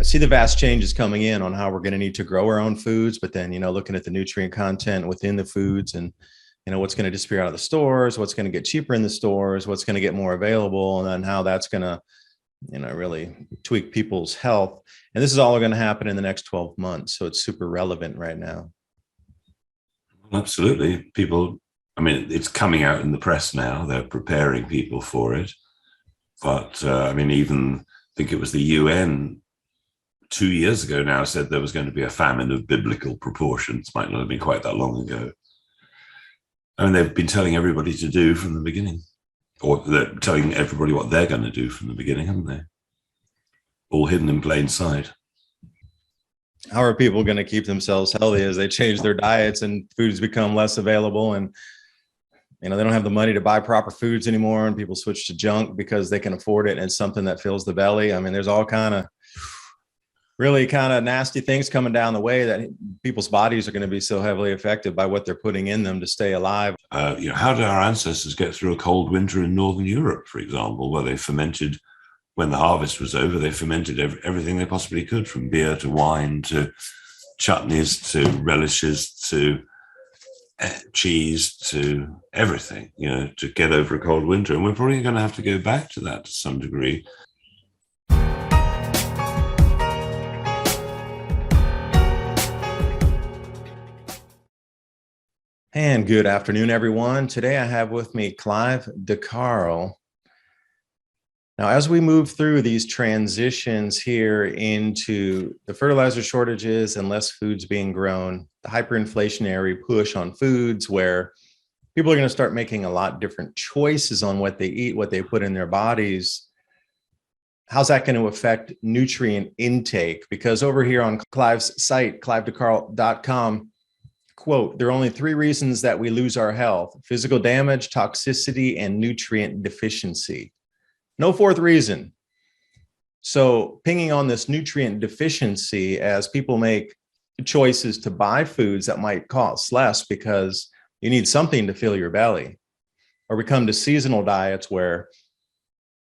see the vast changes coming in on how we're going to need to grow our own foods, but then, looking at the nutrient content within the foods and, what's going to disappear out of the stores, what's going to get cheaper in the stores, what's going to get more available, and then how that's going to, really tweak people's health. And this is all going to happen in the next 12 months. So it's super relevant right now. Absolutely. People, it's coming out in the press now. They're preparing people for it. But even I think it was the UN 2 years ago now said there was going to be a famine of biblical proportions. Might not have been quite that long ago. They've been telling everybody to do from the beginning, or they're telling everybody what they're going to do from the beginning, haven't they? All hidden in plain sight. How are people going to keep themselves healthy as they change their diets and foods become less available, and they don't have the money to buy proper foods anymore, and people switch to junk because they can afford it and it's something that fills the belly? There's all really nasty things coming down the way that people's bodies are going to be so heavily affected by what they're putting in them to stay alive. How did our ancestors get through a cold winter in Northern Europe, for example, where they fermented, when the harvest was over, they fermented everything they possibly could, from beer to wine to chutneys to relishes to cheese to everything, to get over a cold winter. And we're probably going to have to go back to that to some degree. And good afternoon, everyone. Today I have with me Clive De Carl. Now, as we move through these transitions here into the fertilizer shortages and less foods being grown, the hyperinflationary push on foods where people are going to start making a lot different choices on what they eat, what they put in their bodies, how's that going to affect nutrient intake? Because over here on Clive's site, clivedecarl.com, quote, there are only 3 reasons that we lose our health: physical damage, toxicity, and nutrient deficiency. No 4th reason. So pinging on this nutrient deficiency, as people make choices to buy foods that might cost less because you need something to fill your belly, or we come to seasonal diets where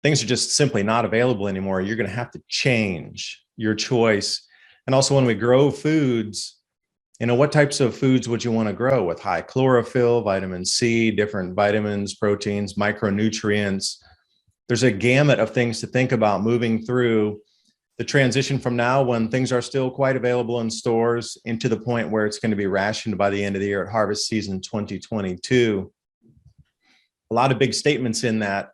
things are just simply not available anymore, you're going to have to change your choice. And also when we grow foods, what types of foods would you want to grow with high chlorophyll, vitamin C, different vitamins, proteins, micronutrients? There's a gamut of things to think about moving through the transition from now, when things are still quite available in stores, into the point where it's going to be rationed by the end of the year at harvest season 2022. A lot of big statements in that.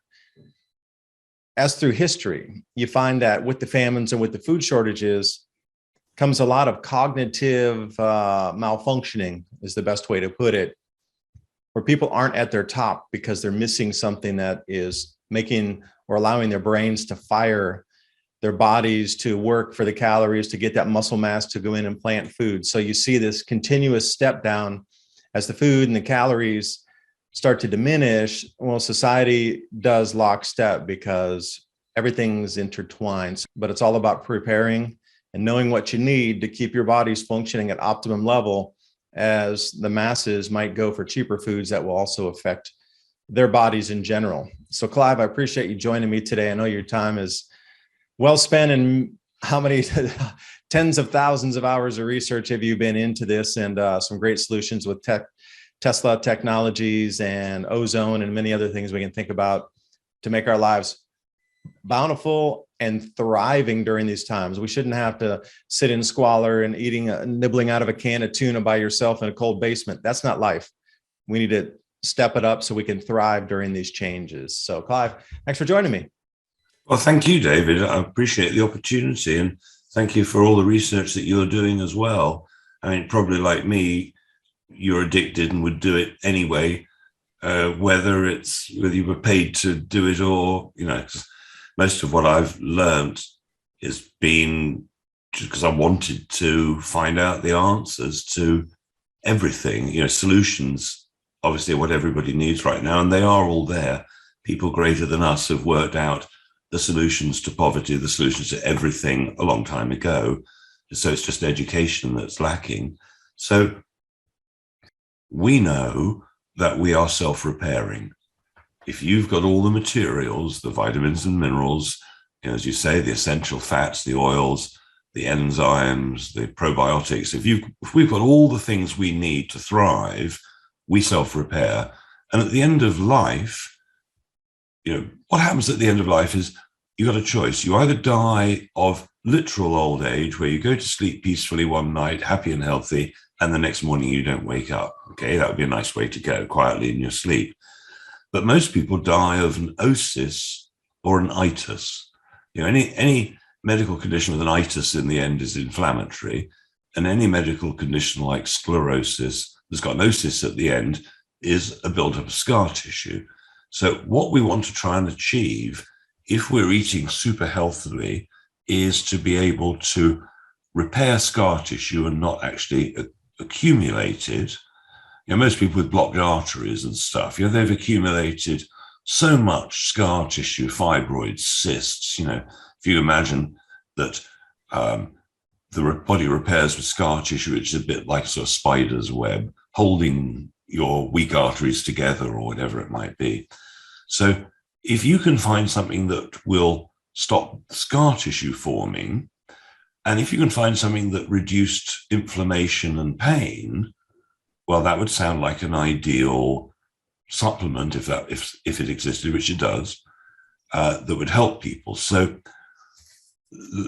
As through history, you find that with the famines and with the food shortages comes a lot of cognitive malfunctioning, is the best way to put it, where people aren't at their top because they're missing something that is making or allowing their brains to fire, their bodies to work for the calories, to get that muscle mass to go in and plant food. So you see this continuous step down as the food and the calories start to diminish. Well, society does lockstep because everything's intertwined, but it's all about preparing and knowing what you need to keep your bodies functioning at optimum level, as the masses might go for cheaper foods that will also affect their bodies in general. So Clive, I appreciate you joining me today. I know your time is well spent, and how many tens of thousands of hours of research have you been into this, and some great solutions with Tesla technologies and ozone and many other things we can think about to make our lives bountiful and thriving during these times. We shouldn't have to sit in squalor and nibbling out of a can of tuna by yourself in a cold basement. That's not life. We need to step it up so we can thrive during these changes. So Clive, thanks for joining me. Well, thank you, David. I appreciate the opportunity, and thank you for all the research that you're doing as well. Probably like me, you're addicted and would do it anyway, whether you were paid to do it or, most of what I've learned has been just because I wanted to find out the answers to everything, solutions, obviously what everybody needs right now, and they are all there. People greater than us have worked out the solutions to poverty, the solutions to everything a long time ago. So it's just education that's lacking. So we know that we are self-repairing. If you've got all the materials, the vitamins and minerals, as you say, the essential fats, the oils, the enzymes, the probiotics. If we've got all the things we need to thrive, we self-repair. And at the end of life, what happens at the end of life is you got a choice. You either die of literal old age, where you go to sleep peacefully one night, happy and healthy, and the next morning you don't wake up. Okay, that would be a nice way to go, quietly in your sleep. But most people die of an osis or an itis. Any medical condition with an itis in the end is inflammatory, and any medical condition like sclerosis that's got an osis at the end is a buildup of scar tissue. So what we want to try and achieve, if we're eating super healthily, is to be able to repair scar tissue and not actually accumulate it. Most people with blocked arteries and stuff, they've accumulated so much scar tissue, fibroids, cysts. If you imagine that the body repairs with scar tissue, which is a bit like a sort of spider's web, holding your weak arteries together or whatever it might be. So if you can find something that will stop scar tissue forming, and if you can find something that reduced inflammation and pain, well, that would sound like an ideal supplement, if it existed, which it does, that would help people. So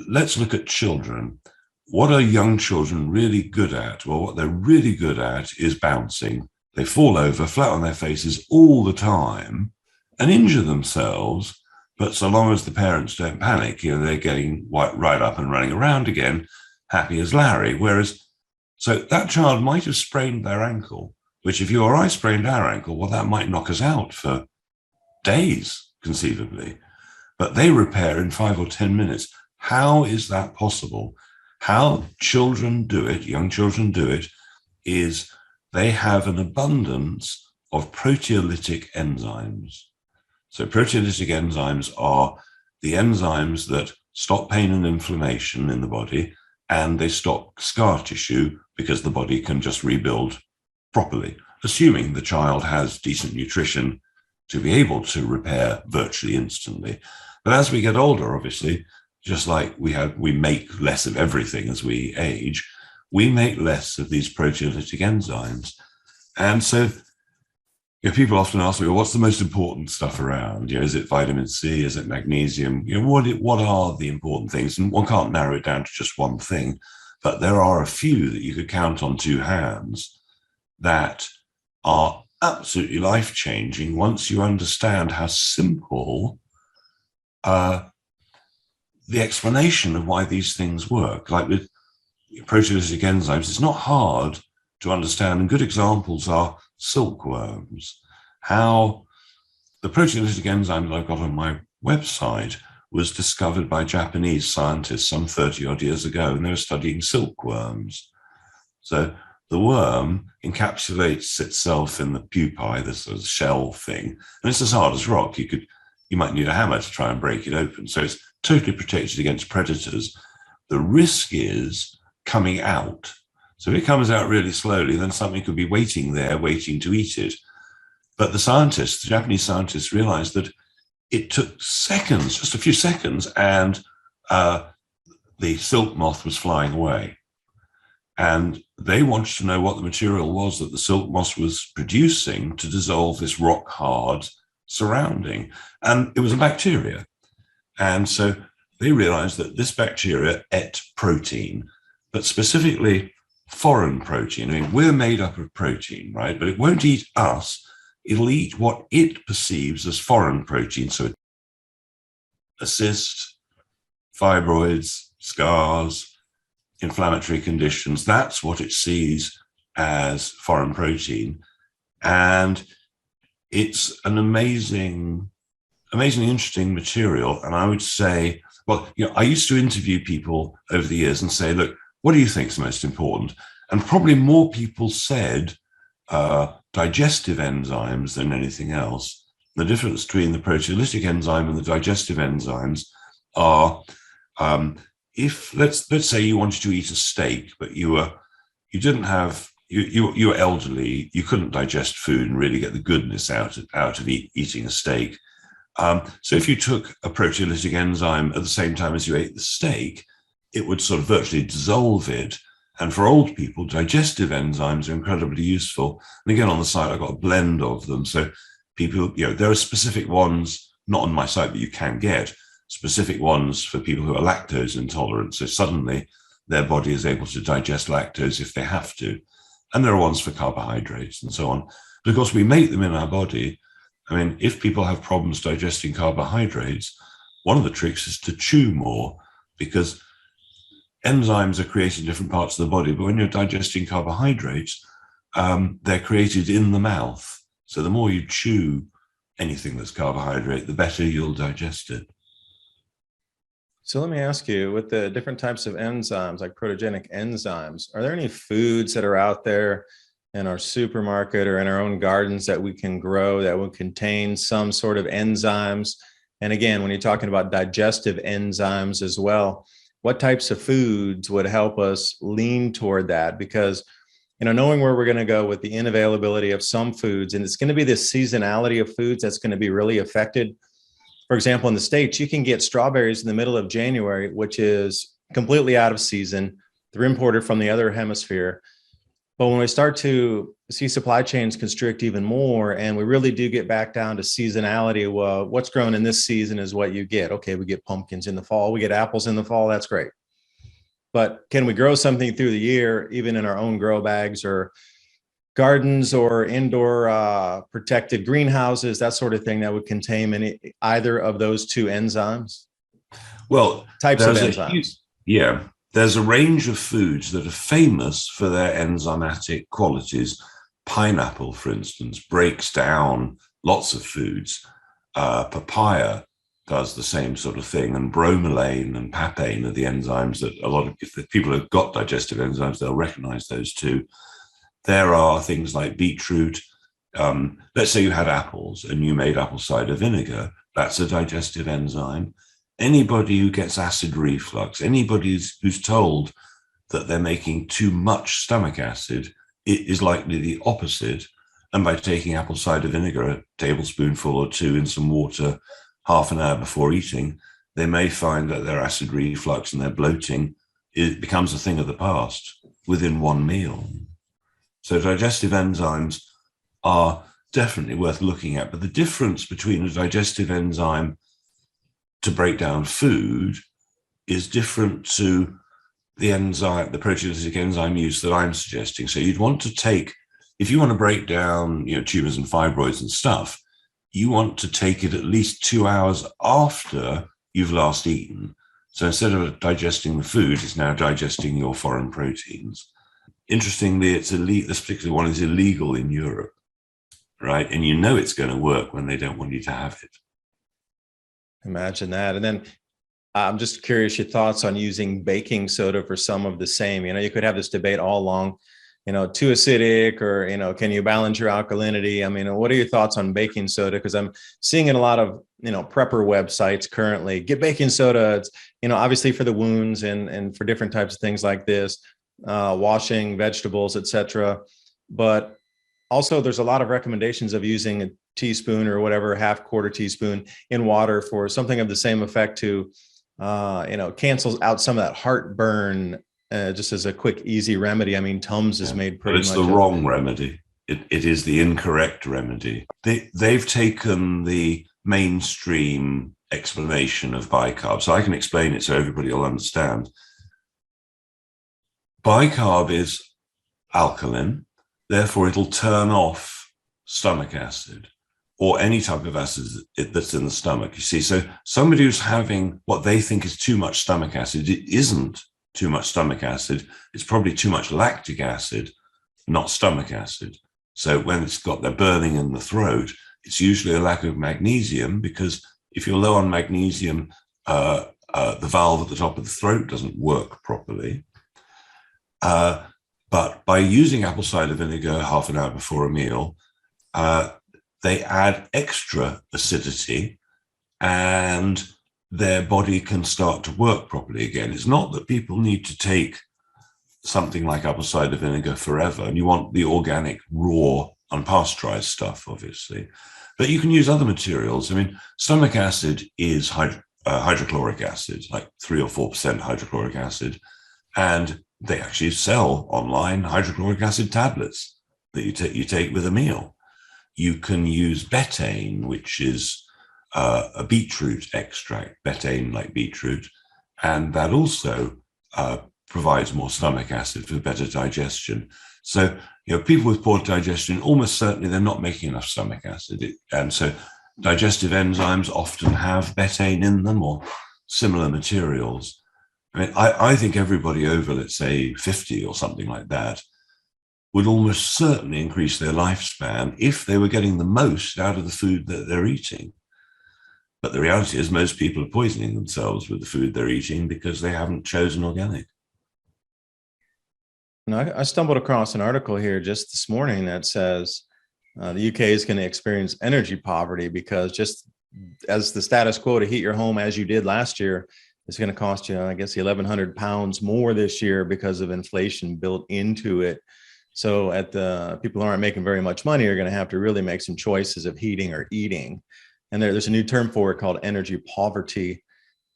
let's look at children. What are young children really good at? Well, what they're really good at is bouncing. They fall over flat on their faces all the time and injure themselves. But so long as the parents don't panic, they're getting right up and running around again, happy as Larry. So that child might have sprained their ankle, which if you or I sprained our ankle, well, that might knock us out for days, conceivably. But they repair in 5 or 10 minutes. How is that possible? How children do it, young children do it, is they have an abundance of proteolytic enzymes. So proteolytic enzymes are the enzymes that stop pain and inflammation in the body, and they stop scar tissue because the body can just rebuild properly, assuming the child has decent nutrition to be able to repair virtually instantly. But as we get older, obviously, just like we make less of everything as we age, we make less of these proteolytic enzymes. And so people often ask me, well, what's the most important stuff around? Is it vitamin C? Is it magnesium? What are the important things? And one can't narrow it down to just one thing, but there are a few that you could count on two hands that are absolutely life-changing once you understand how simple the explanation of why these things work. Like with proteolytic enzymes, it's not hard to understand, and good examples are silkworms. How the proteolytic enzyme that I've got on my website was discovered by Japanese scientists some 30 odd years ago, and they were studying silkworms. So the worm encapsulates itself in the pupae, this sort of shell thing, and it's as hard as rock. You might need a hammer to try and break it open. So it's totally protected against predators. The risk is coming out. So if it comes out really slowly, then something could be waiting there, waiting to eat it. But the Japanese scientists realized that it took seconds, just a few seconds, and the silk moth was flying away. And they wanted to know what the material was that the silk moth was producing to dissolve this rock hard surrounding. And it was a bacteria. And so they realized that this bacteria ate protein, but specifically foreign protein. I mean, we're made up of protein, right? But it won't eat us. It'll eat what it perceives as foreign protein. So a cyst, fibroids, scars, inflammatory conditions, that's what it sees as foreign protein. And it's an amazingly interesting material. And I would say, well, I used to interview people over the years and say, look, what do you think is the most important? And probably more people said digestive enzymes than anything else. The difference between the proteolytic enzyme and the digestive enzymes are, if let's say you wanted to eat a steak, but you were elderly, you couldn't digest food and really get the goodness out of eating a steak. So if you took a proteolytic enzyme at the same time as you ate the steak, it would sort of virtually dissolve it. And for old people, digestive enzymes are incredibly useful. And again, on the site, I've got a blend of them. So people, there are specific ones, not on my site, but you can get specific ones for people who are lactose intolerant. So suddenly their body is able to digest lactose if they have to. And there are ones for carbohydrates and so on. But of course, we make them in our body. I mean, if people have problems digesting carbohydrates, one of the tricks is to chew more, because enzymes are created in different parts of the body. But when you're digesting carbohydrates, they're created in the mouth. So the more you chew anything that's carbohydrate, the better you'll digest it. So let me ask you, with the different types of enzymes, like protogenic enzymes, are there any foods that are out there in our supermarket or in our own gardens that we can grow that would contain some sort of enzymes? And again, when you're talking about digestive enzymes as well, what types of foods would help us lean toward that? Because, knowing where we're going to go with the inavailability of some foods, and it's going to be the seasonality of foods that's going to be really affected. For example, in the States, you can get strawberries in the middle of January, which is completely out of season. They're imported from the other hemisphere. But when we start to see supply chains constrict even more, and we really do get back down to seasonality, well, what's grown in this season is what you get. Okay, we get pumpkins in the fall, we get apples in the fall, that's great. But can we grow something through the year, even in our own grow bags or gardens or indoor protected greenhouses, that sort of thing, that would contain either of those two enzymes? Well, types of enzymes. There's a range of foods that are famous for their enzymatic qualities. Pineapple, for instance, breaks down lots of foods. Papaya does the same sort of thing, and bromelain and papain are the enzymes that if people have got digestive enzymes, they'll recognize those too. There are things like beetroot. Let's say you had apples and you made apple cider vinegar. That's a digestive enzyme. Anybody who gets acid reflux, anybody who's told that they're making too much stomach acid, it is likely the opposite. And by taking apple cider vinegar, a tablespoonful or two in some water, half an hour before eating, they may find that their acid reflux and their bloating, it becomes a thing of the past within one meal. So digestive enzymes are definitely worth looking at. But the difference between a digestive enzyme to break down food is different to the proteolytic enzyme use that I'm suggesting. So you'd want to take, if you want to break down, tumors and fibroids and stuff, you want to take it at least 2 hours after you've last eaten. So instead of digesting the food, it's now digesting your foreign proteins. Interestingly, it's illegal. This particular one is illegal in Europe, right? And it's going to work when they don't want you to have it. Imagine that. And then I'm just curious your thoughts on using baking soda for some of the same. You could have this debate all along, too acidic, or, can you balance your alkalinity? I mean, what are your thoughts on baking soda? Because I'm seeing in a lot of, prepper websites currently, get baking soda. It's, obviously for the wounds and for different types of things like this, washing vegetables, etc. But also there's a lot of recommendations of using a teaspoon or whatever, quarter teaspoon in water for something of the same effect to, cancels out some of that heartburn, just as a quick, easy remedy. I mean, Tums is made pretty much. But it's the wrong remedy. It is the incorrect remedy. They've taken the mainstream explanation of bicarb. So I can explain it so everybody will understand. Bicarb is alkaline, therefore it'll turn off stomach acid or any type of acid that's in the stomach. You see, so somebody who's having what they think is too much stomach acid, it isn't too much stomach acid. It's probably too much lactic acid, not stomach acid. So when it's got their burning in the throat, it's usually a lack of magnesium, because if you're low on magnesium, the valve at the top of the throat doesn't work properly. But by using apple cider vinegar half an hour before a meal, they add extra acidity and their body can start to work properly again. It's not that people need to take something like apple cider vinegar forever, and you want the organic, raw, unpasteurized stuff, obviously. But you can use other materials. I mean, stomach acid is hydrochloric acid, like 3 or 4% hydrochloric acid. And they actually sell online hydrochloric acid tablets that you take with a meal. You can use betaine, which is a beetroot extract, betaine like beetroot, and that also provides more stomach acid for better digestion. So, people with poor digestion, almost certainly they're not making enough stomach acid. And so digestive enzymes often have betaine in them or similar materials. I mean, I think everybody over, let's say, 50 or something like that would almost certainly increase their lifespan if they were getting the most out of the food that they're eating. But the reality is most people are poisoning themselves with the food they're eating because they haven't chosen organic. I stumbled across an article here just this morning that says the UK is going to experience energy poverty because just as the status quo to heat your home as you did last year, it's going to cost you, I guess, 1,100 pounds more this year because of inflation built into it. So people who aren't making very much money are going to have to really make some choices of heating or eating. And there's a new term for it called energy poverty.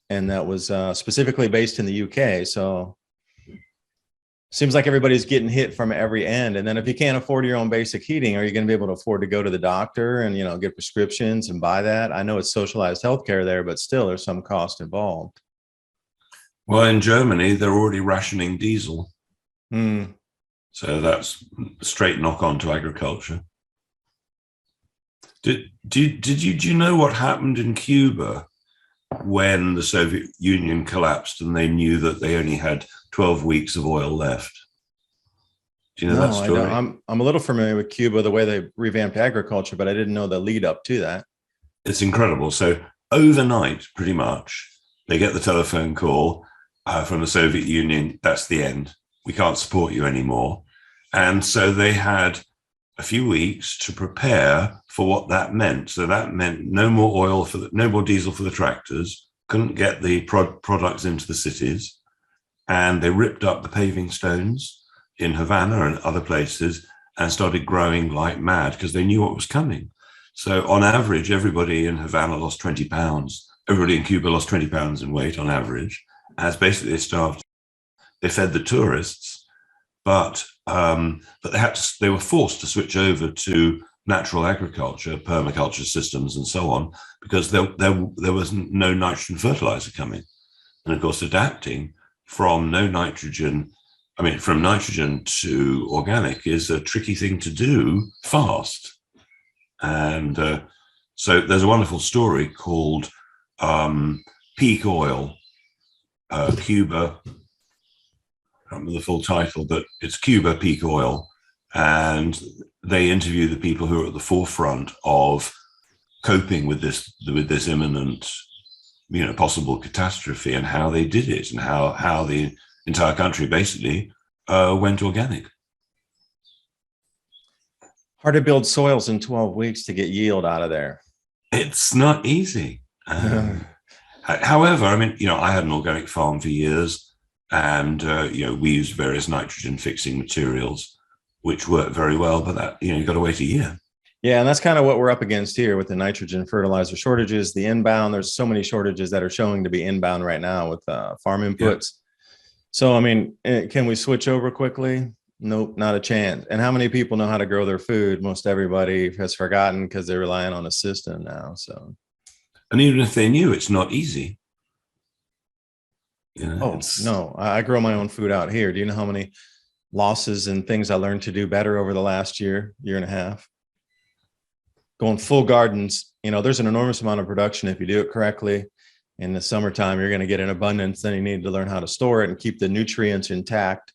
And that was specifically based in the UK. So seems like everybody's getting hit from every end. And then if you can't afford your own basic heating, are you going to be able to afford to go to the doctor and, get prescriptions and buy that? I know it's socialized healthcare there, but still there's some cost involved. Well, in Germany, they're already rationing diesel. So that's a straight knock on to agriculture. Do you know what happened in Cuba when the Soviet Union collapsed and they knew that they only had 12 weeks of oil left? Do you know that story? I'm a little familiar with Cuba, the way they revamped agriculture, but I didn't know the lead up to that. It's incredible. So overnight, pretty much, they get the telephone call from the Soviet Union. That's the end. We can't support you anymore. And so they had a few weeks to prepare for what that meant. So that meant no more oil no more diesel for the tractors, couldn't get the products into the cities. And they ripped up the paving stones in Havana and other places and started growing like mad because they knew what was coming. So on average, everybody in Havana lost 20 pounds. Everybody in Cuba lost 20 pounds in weight on average, as basically they starved. They fed the tourists, but they were forced to switch over to natural agriculture, permaculture systems, and so on, because there was no nitrogen fertilizer coming. And of course, adapting from nitrogen to organic is a tricky thing to do fast. And so there's a wonderful story called Peak Oil, Cuba. I can't remember the full title, but it's Cuba Peak Oil. And they interview the people who are at the forefront of coping with this imminent, possible catastrophe, and how they did it, and how the entire country basically went organic. Hard to build soils in 12 weeks to get yield out of there. It's not easy. However, I had an organic farm for years, and we used various nitrogen fixing materials, which worked very well. But that you've got to wait a year. Yeah, and that's kind of what we're up against here with the nitrogen fertilizer shortages, the inbound. There's so many shortages that are showing to be inbound right now with farm inputs. Yeah. So, can we switch over quickly? Nope, not a chance. And how many people know how to grow their food? Most everybody has forgotten because they're relying on a system now. So, and even if they knew, it's not easy. No, I grow my own food out here. Do you know how many losses and things I learned to do better over the last year and a half? Going full gardens, there's an enormous amount of production if you do it correctly. In the summertime, you're going to get in abundance. Then you need to learn how to store it and keep the nutrients intact.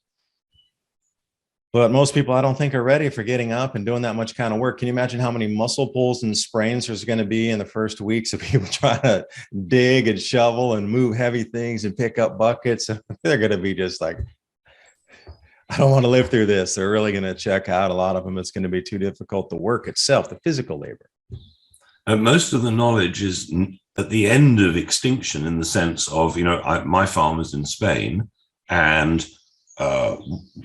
But most people, I don't think, are ready for getting up and doing that much kind of work. Can you imagine how many muscle pulls and sprains there's going to be in the first weeks of people trying to dig and shovel and move heavy things and pick up buckets? They're going to be just like, I don't want to live through this. They're really going to check out. A lot of them, it's going to be too difficult. The work itself, the physical labor. And most of the knowledge is at the end of extinction, in the sense of, my farm is in Spain, and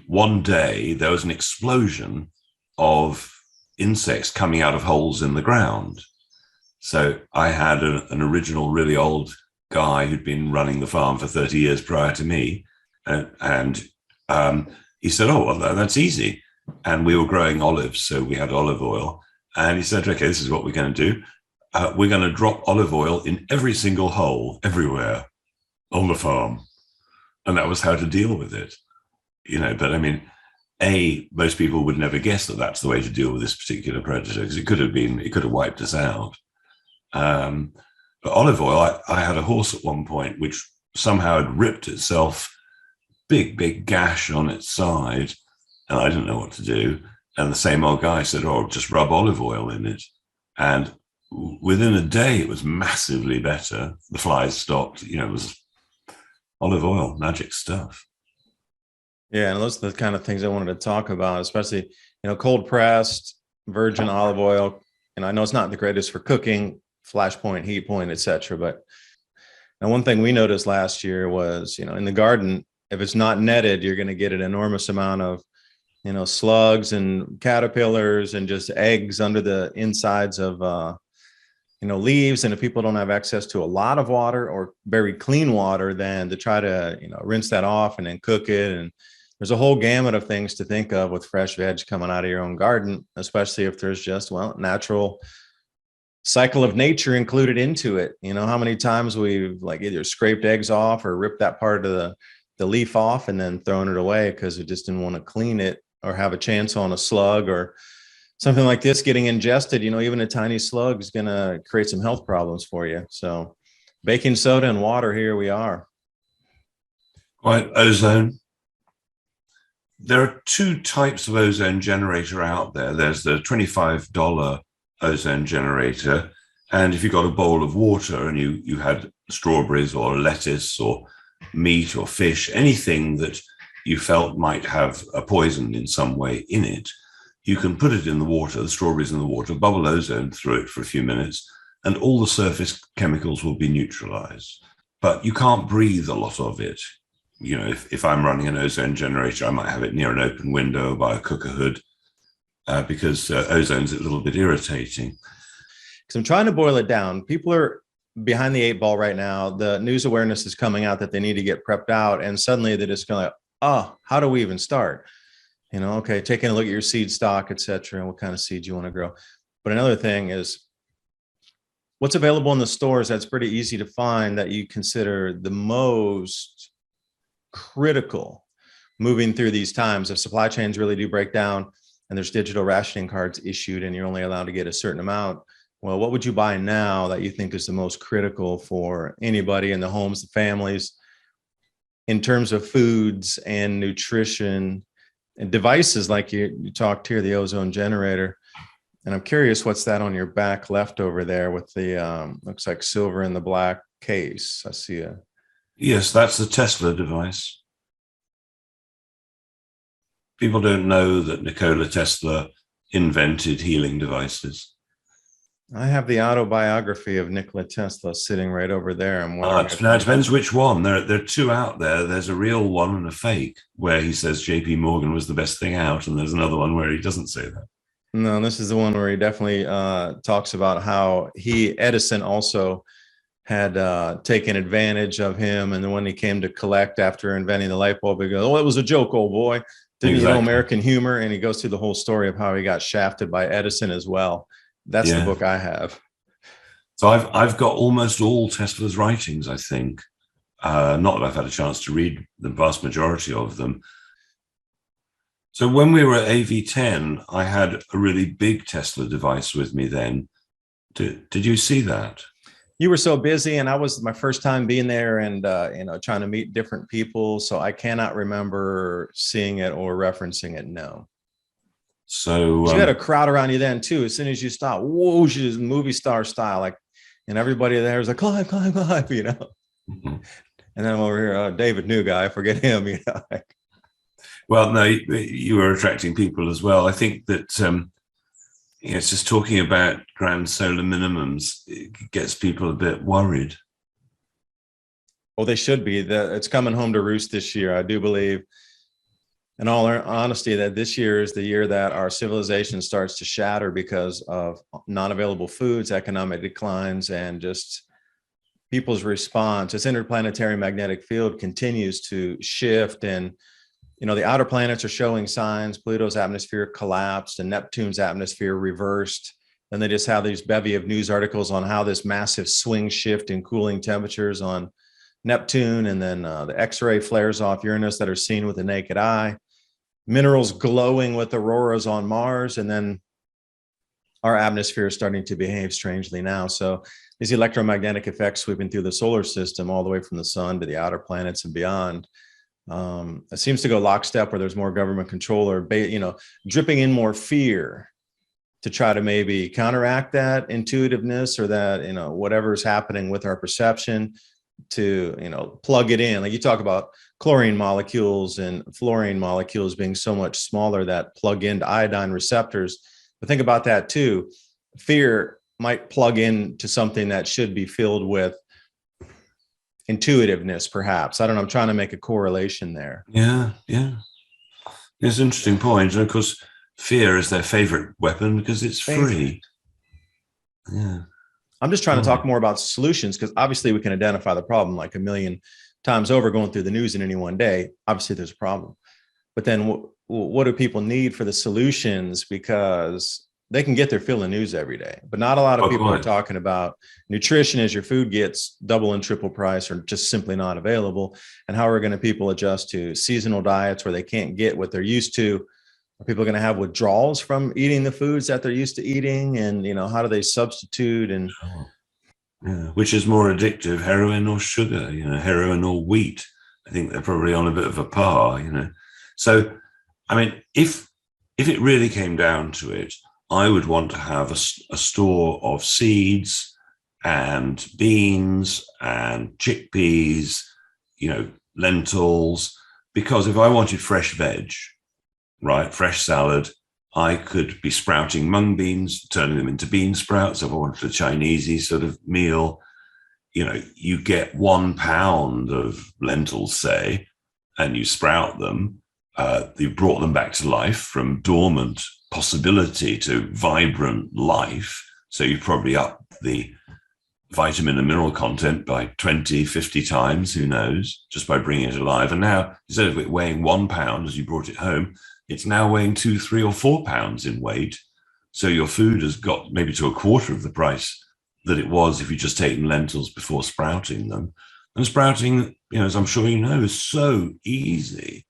one day there was an explosion of insects coming out of holes in the ground. So I had an original, really old guy who'd been running the farm for 30 years prior to me. And he said, oh, well, that's easy. And we were growing olives, so we had olive oil. And he said, okay, this is what we're going to do. We're going to drop olive oil in every single hole, everywhere on the farm. And that was how to deal with it. But I mean, most people would never guess that that's the way to deal with this particular predator, because it could have wiped us out. But olive oil, I had a horse at one point which somehow had ripped itself, big gash on its side, and I didn't know what to do. And the same old guy said, oh, just rub olive oil in it. And within a day, it was massively better. The flies stopped. It was olive oil, magic stuff. Yeah, and those are the kind of things I wanted to talk about, especially, cold pressed virgin olive oil. And I know it's not the greatest for cooking, flash point, heat point, etc. But now one thing we noticed last year was, in the garden, if it's not netted, you're going to get an enormous amount of, slugs and caterpillars and just eggs under the insides of, leaves. And if people don't have access to a lot of water or very clean water, then to try to, rinse that off and then cook it. And there's a whole gamut of things to think of with fresh veg coming out of your own garden, especially if there's just, natural cycle of nature included into it. How many times we've either scraped eggs off or ripped that part of the leaf off and then thrown it away because we just didn't want to clean it or have a chance on a slug or something like this getting ingested. Even a tiny slug is going to create some health problems for you. So baking soda and water, here we are. Right, ozone. There are two types of ozone generator out there. There's the $25 ozone generator. And if you got a bowl of water and you had strawberries or lettuce or meat or fish, anything that you felt might have a poison in some way in it, you can put it in the water, the strawberries in the water, bubble ozone through it for a few minutes, and all the surface chemicals will be neutralized. But you can't breathe a lot of it. If I'm running an ozone generator, I might have it near an open window by a cooker hood because ozone's a little bit irritating. Because I'm trying to boil it down. People are behind the eight ball right now. The news awareness is coming out that they need to get prepped out. And suddenly they're just going how do we even start? Okay, taking a look at your seed stock, et cetera, and what kind of seeds you want to grow. But another thing is what's available in the stores that's pretty easy to find that you consider the most critical moving through these times. If supply chains really do break down and there's digital rationing cards issued and you're only allowed to get a certain amount, well, what would you buy now that you think is the most critical for anybody in the homes, the families, in terms of foods and nutrition and devices like you talked here, the ozone generator? And I'm curious, what's that on your back left over there with the looks like silver in the black case? I see a. Yes, that's the Tesla device. People don't know that Nikola Tesla invented healing devices. I have the autobiography of Nikola Tesla sitting right over there. Now, it depends which one. There are two out there. There's a real one and a fake where he says J.P. Morgan was the best thing out, and there's another one where he doesn't say that. No, this is the one where he definitely talks about how Edison also had taken advantage of him. And then when he came to collect after inventing the light bulb, he goes, "Oh, it was a joke, old boy." Didn't you know American humor? And he goes through the whole story of how he got shafted by Edison as well. That's the book I have. So I've got almost all Tesla's writings, I think. Not that I've had a chance to read the vast majority of them. So when we were at AV10, I had a really big Tesla device with me then. Did you see that? You were so busy, and I was my first time being there and, trying to meet different people. So I cannot remember seeing it or referencing it. No. So you had a crowd around you then too. As soon as you stop, whoa, she's movie star style, and everybody there was like, Clive, Mm-hmm. And then I'm over here, David, new guy, forget him, Well, no, you were attracting people as well. I think that it's just talking about ground solar minimums, it gets people a bit worried. Well, they should be. It's coming home to roost this year. I do believe, in all honesty, that this year is the year that our civilization starts to shatter because of non-available foods, economic declines, and just people's response. This interplanetary magnetic field continues to shift, and the outer planets are showing signs. Pluto's atmosphere collapsed and Neptune's atmosphere reversed. And they just have these bevy of news articles on how this massive swing shift in cooling temperatures on Neptune, and then the X-ray flares off Uranus that are seen with the naked eye, minerals glowing with auroras on Mars, and then our atmosphere is starting to behave strangely now. So these electromagnetic effects sweeping through the solar system, all the way from the sun to the outer planets and beyond, it seems to go lockstep where there's more government control, or dripping in more fear to try to maybe counteract that intuitiveness, or that whatever's happening with our perception, to plug it in. Like you talk about chlorine molecules and fluorine molecules being so much smaller that plug into iodine receptors. But think about that too. Fear might plug into something that should be filled with intuitiveness, perhaps. I don't know. I'm trying to make a correlation there. Yeah. It's an interesting point. And of course, fear is their favorite weapon because it's free. Yeah. I'm just trying to talk more about solutions, because obviously we can identify the problem like a million times over going through the news in any one day. Obviously there's a problem. But then what do people need for the solutions? Because they can get their fill of news every day, but not a lot of people are talking about nutrition as your food gets double and triple price, or just simply not available. And how are going to people adjust to seasonal diets where they can't get what they're used to? Are people going to have withdrawals from eating the foods that they're used to eating? And, how do they substitute? And which is more addictive, heroin or sugar, heroin or wheat? I think they're probably on a bit of a par, So, I mean, if it really came down to it, I would want to have a store of seeds and beans and chickpeas, lentils, because if I wanted fresh veg, right, fresh salad, I could be sprouting mung beans, turning them into bean sprouts. If I wanted a Chinesey sort of meal, you get 1 pound of lentils, say, and you sprout them. You've brought them back to life from dormant possibility to vibrant life. So you probably up the vitamin and mineral content by 20, 50 times, who knows, just by bringing it alive. And now, instead of it weighing 1 pound as you brought it home, it's now weighing 2, 3, or 4 pounds in weight. So your food has got maybe to a quarter of the price that it was if you just taken lentils before sprouting them. And sprouting, as I'm sure you know, is so easy.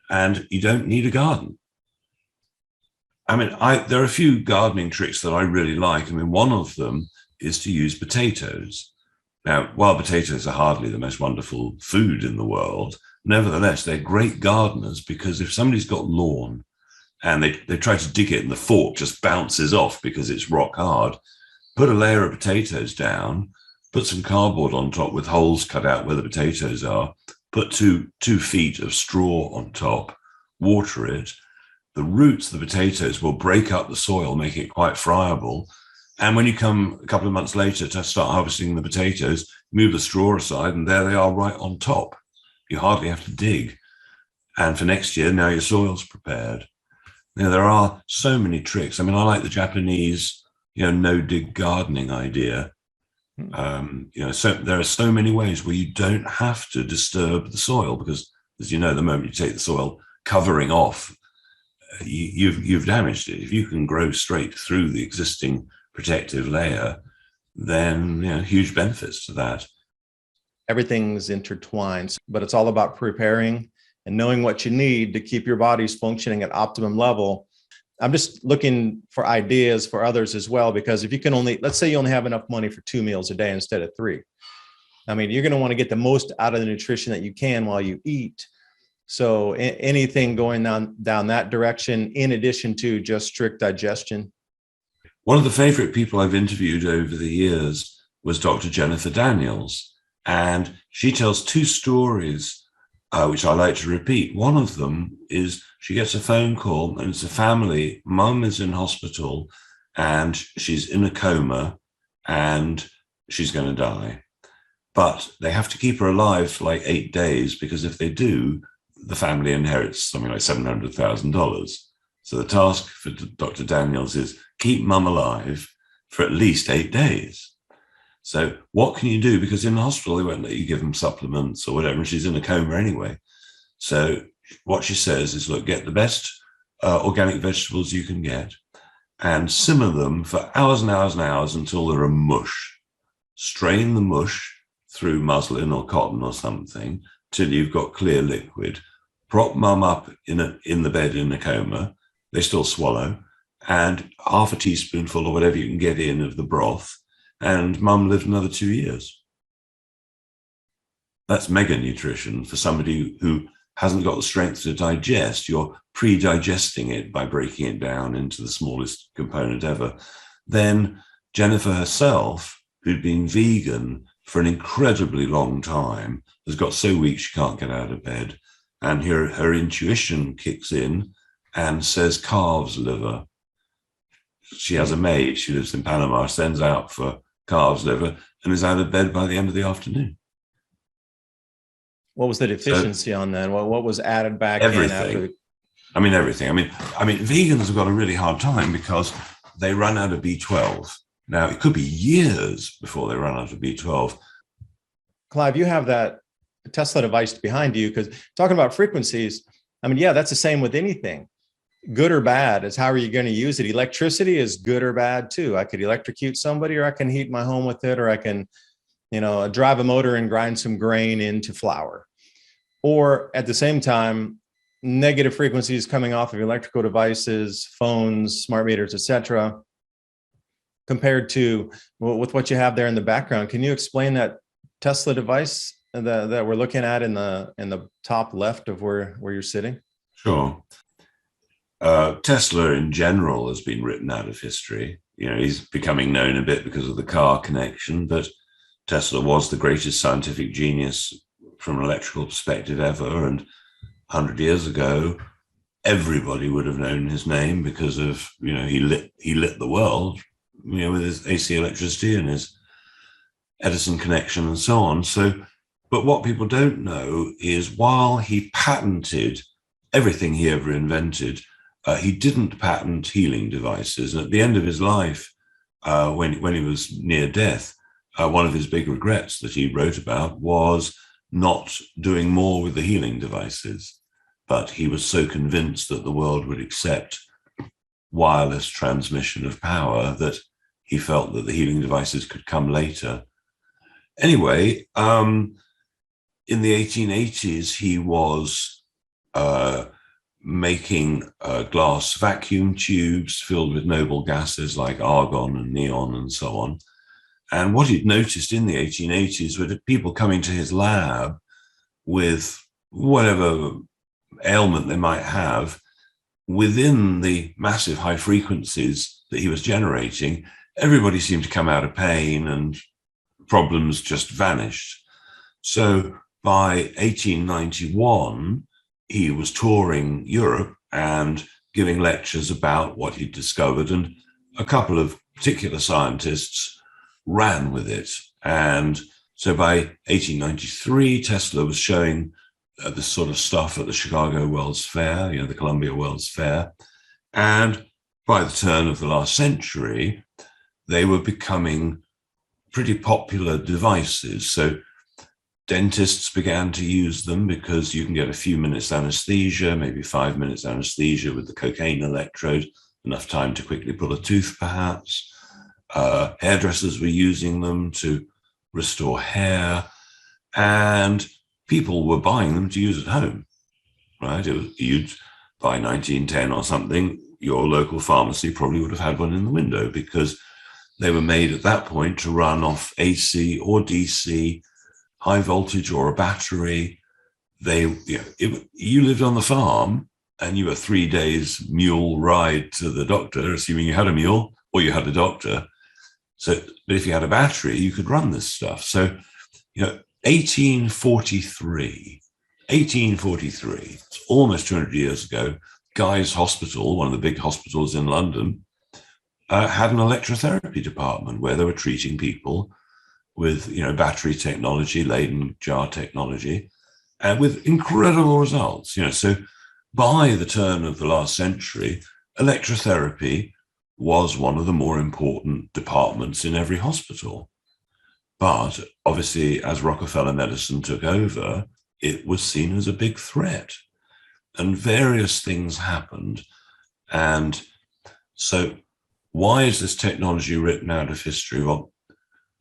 And you don't need a garden. I mean, there are a few gardening tricks that I really like. I mean, one of them is to use potatoes. Now, while potatoes are hardly the most wonderful food in the world, nevertheless, they're great gardeners, because if somebody's got lawn and they try to dig it and the fork just bounces off because it's rock hard, put a layer of potatoes down, put some cardboard on top with holes cut out where the potatoes are, put 2 feet of straw on top, water it. The roots of the potatoes will break up the soil, making it quite friable. And when you come a couple of months later to start harvesting the potatoes, move the straw aside, and there they are right on top. You hardly have to dig. And for next year, now your soil's prepared. There are so many tricks. I mean, I like the Japanese, no-dig gardening idea. So there are so many ways where you don't have to disturb the soil, because, as you know, the moment you take the soil covering off, you've damaged it. If you can grow straight through the existing protective layer, then huge benefits to that. Everything's intertwined, but it's all about preparing and knowing what you need to keep your bodies functioning at optimum level. I'm just looking for ideas for others as well, because if you can let's say you only have enough money for 2 meals a day instead of 3. I mean, you're going to want to get the most out of the nutrition that you can while you eat. So anything going down that direction, in addition to just strict digestion? One of the favorite people I've interviewed over the years was Dr. Jennifer Daniels. And she tells 2 stories, which I like to repeat. One of them is she gets a phone call, and it's a family. Mum is in hospital and she's in a coma and she's going to die. But they have to keep her alive for like 8 days, because if they do, the family inherits something like $700,000. So the task for Dr. Daniels is keep Mum alive for at least 8 days. So what can you do? Because in the hospital, they won't let you give them supplements or whatever. And she's in a coma anyway. So what she says is, look, get the best organic vegetables you can get and simmer them for hours and hours and hours until they're a mush. Strain the mush through muslin or cotton or something till you've got clear liquid. Prop mum up in the bed in a coma. They still swallow. And half a teaspoonful or whatever you can get in of the broth. And mum lived another 2 years. That's mega nutrition for somebody who hasn't got the strength to digest. You're pre-digesting it by breaking it down into the smallest component ever. Then Jennifer herself, who'd been vegan for an incredibly long time, has got so weak she can't get out of bed. And her intuition kicks in and says calves liver. She has a maid, she lives in Panama, sends out for calves liver and is out of bed by the end of the afternoon. What was the deficiency on that? What was added back everything. in after? Everything. I mean, vegans have got a really hard time because they run out of B12. Now, it could be years before they run out of B12. Clive, you have that Tesla device behind you, because talking about frequencies, yeah, that's the same with anything. Good or bad is how are you going to use it. Electricity is good or bad too. I could electrocute somebody, or I can heat my home with it, or I can, drive a motor and grind some grain into flour. Or at the same time, negative frequencies coming off of electrical devices, phones, smart meters, etc., compared to with what you have there in the background. Can you explain that Tesla device that we're looking at in the top left of where you're sitting? Sure. Tesla in general has been written out of history. He's becoming known a bit because of the car connection, but Tesla was the greatest scientific genius from an electrical perspective ever. And 100 years ago, everybody would have known his name because of, he lit the world, with his AC electricity and his Edison connection and so on. So, but what people don't know is while he patented everything he ever invented, he didn't patent healing devices. And at the end of his life, when he was near death, one of his big regrets that he wrote about was not doing more with the healing devices. But he was so convinced that the world would accept wireless transmission of power that he felt that the healing devices could come later. Anyway, in the 1880s, he was making glass vacuum tubes filled with noble gases like argon and neon and so on. And what he'd noticed in the 1880s were people coming to his lab with whatever ailment they might have. Within the massive high frequencies that he was generating, everybody seemed to come out of pain and problems just vanished. So by 1891, he was touring Europe and giving lectures about what he'd discovered, and a couple of particular scientists ran with it. And so by 1893, Tesla was showing this sort of stuff at the Chicago World's Fair, the Columbia World's Fair. And by the turn of the last century, they were becoming pretty popular devices. So dentists began to use them because you can get a few minutes anesthesia, maybe 5 minutes anesthesia with the cocaine electrode, enough time to quickly pull a tooth perhaps. Hairdressers were using them to restore hair, and people were buying them to use at home, right? You'd by 1910 or something, your local pharmacy probably would have had one in the window because they were made at that point to run off AC or DC, high voltage or a battery. You lived on the farm and you were 3 days mule ride to the doctor, assuming you had a mule or you had a doctor. So, but if you had a battery, you could run this stuff. So, 1843, it's almost 200 years ago, Guy's Hospital, one of the big hospitals in London, had an electrotherapy department where they were treating people with, battery technology, Leyden jar technology, and with incredible results. So by the turn of the last century, electrotherapy was one of the more important departments in every hospital. But obviously, as Rockefeller medicine took over, it was seen as a big threat. And various things happened. And so why is this technology written out of history? Well,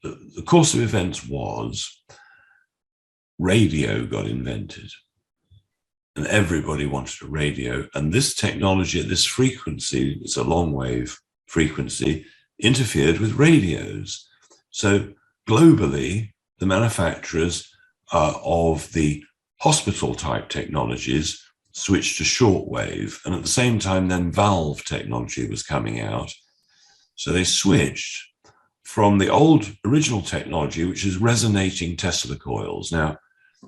the course of events was radio got invented. And everybody wanted a radio. And this technology at this frequency, it's a long wave frequency, interfered with radios. So globally, the manufacturers of the hospital type technologies switched to shortwave. And at the same time, then valve technology was coming out. So they switched from the old original technology, which is resonating Tesla coils. Now,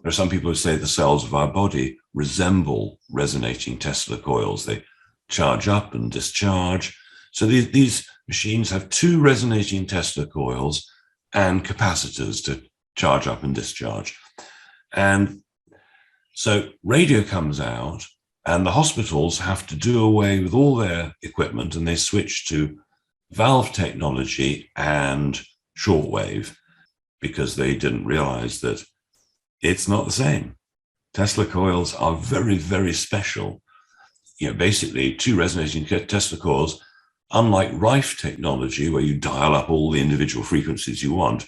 there are some people who say the cells of our body resemble resonating Tesla coils. They charge up and discharge. So these machines have two resonating Tesla coils and capacitors to charge up and discharge. And so radio comes out and the hospitals have to do away with all their equipment, and they switch to valve technology and shortwave because they didn't realize that it's not the same. Tesla coils are very, very special. Basically two resonating Tesla coils, unlike Rife technology, where you dial up all the individual frequencies you want,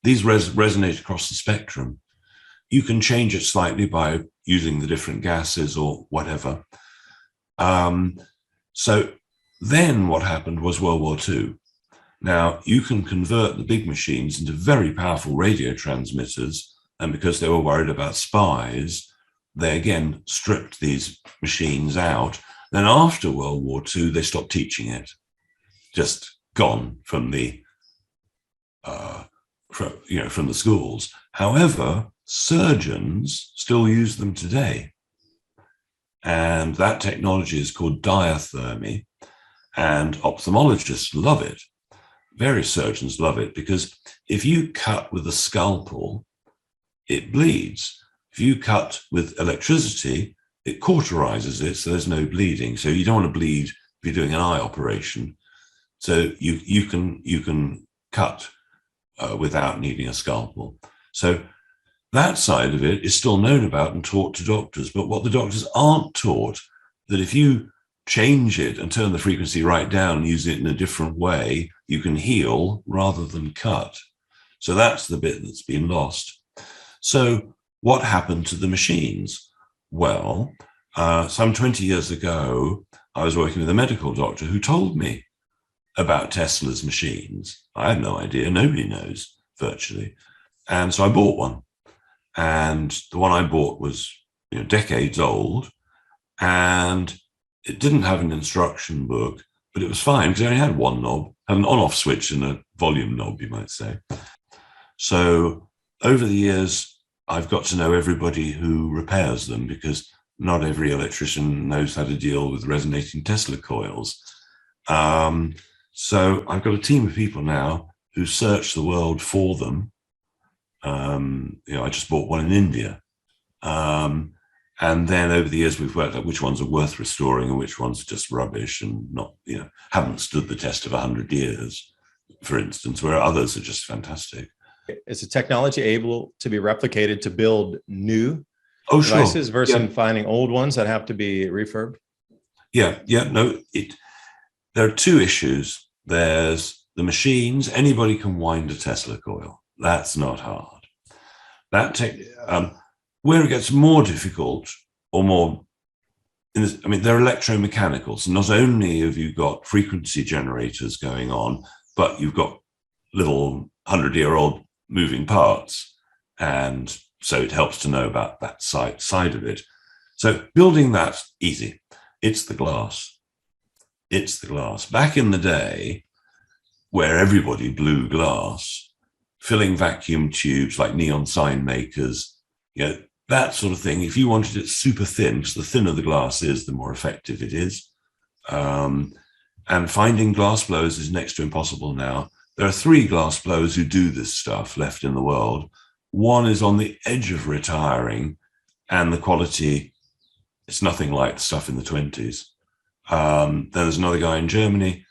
these resonate across the spectrum. You can change it slightly by using the different gases or whatever. So then what happened was World War II. Now, you can convert the big machines into very powerful radio transmitters, and because they were worried about spies, they again stripped these machines out. Then after World War II, they stopped teaching it, just gone from the from the schools. However, surgeons still use them today, and that technology is called diathermy, and ophthalmologists love it. Various surgeons love it because if you cut with a scalpel, it bleeds. If you cut with electricity, it cauterizes it, so there's no bleeding. So you don't want to bleed if you're doing an eye operation. So you can cut without needing a scalpel. So that side of it is still known about and taught to doctors. But what the doctors aren't taught, that if you change it and turn the frequency right down and use it in a different way, you can heal rather than cut. So that's the bit that's been lost. So what happened to the machines? Well, some 20 years ago, I was working with a medical doctor who told me about Tesla's machines. I had no idea. Nobody knows, virtually. And so I bought one. And the one I bought was decades old. And it didn't have an instruction book, but it was fine because it only had one knob, had an on-off switch and a volume knob, you might say. So over the years, I've got to know everybody who repairs them because not every electrician knows how to deal with resonating Tesla coils. So I've got a team of people now who search the world for them. I just bought one in India. And then over the years, we've worked out which ones are worth restoring and which ones are just rubbish and not, haven't stood the test of 100 years, for instance, where others are just fantastic. Is the technology able to be replicated to build new sure. devices versus finding old ones that have to be refurbed? There are two issues. There's the machines. Anybody can wind a Tesla coil. That's not hard. Where it gets more difficult or more, they're electromechanical. So not only have you got frequency generators going on, but you've got little 100-year-old moving parts. And so it helps to know about that side of it. So building that's easy. It's the glass. Back in the day, where everybody blew glass, filling vacuum tubes like neon sign makers, that sort of thing. If you wanted it super thin, because the thinner the glass is, the more effective it is. And finding glassblowers is next to impossible now. There are 3 glassblowers who do this stuff left in the world. One is on the edge of retiring, and the quality is nothing like the stuff in the 20s. Then there's another guy in Germany,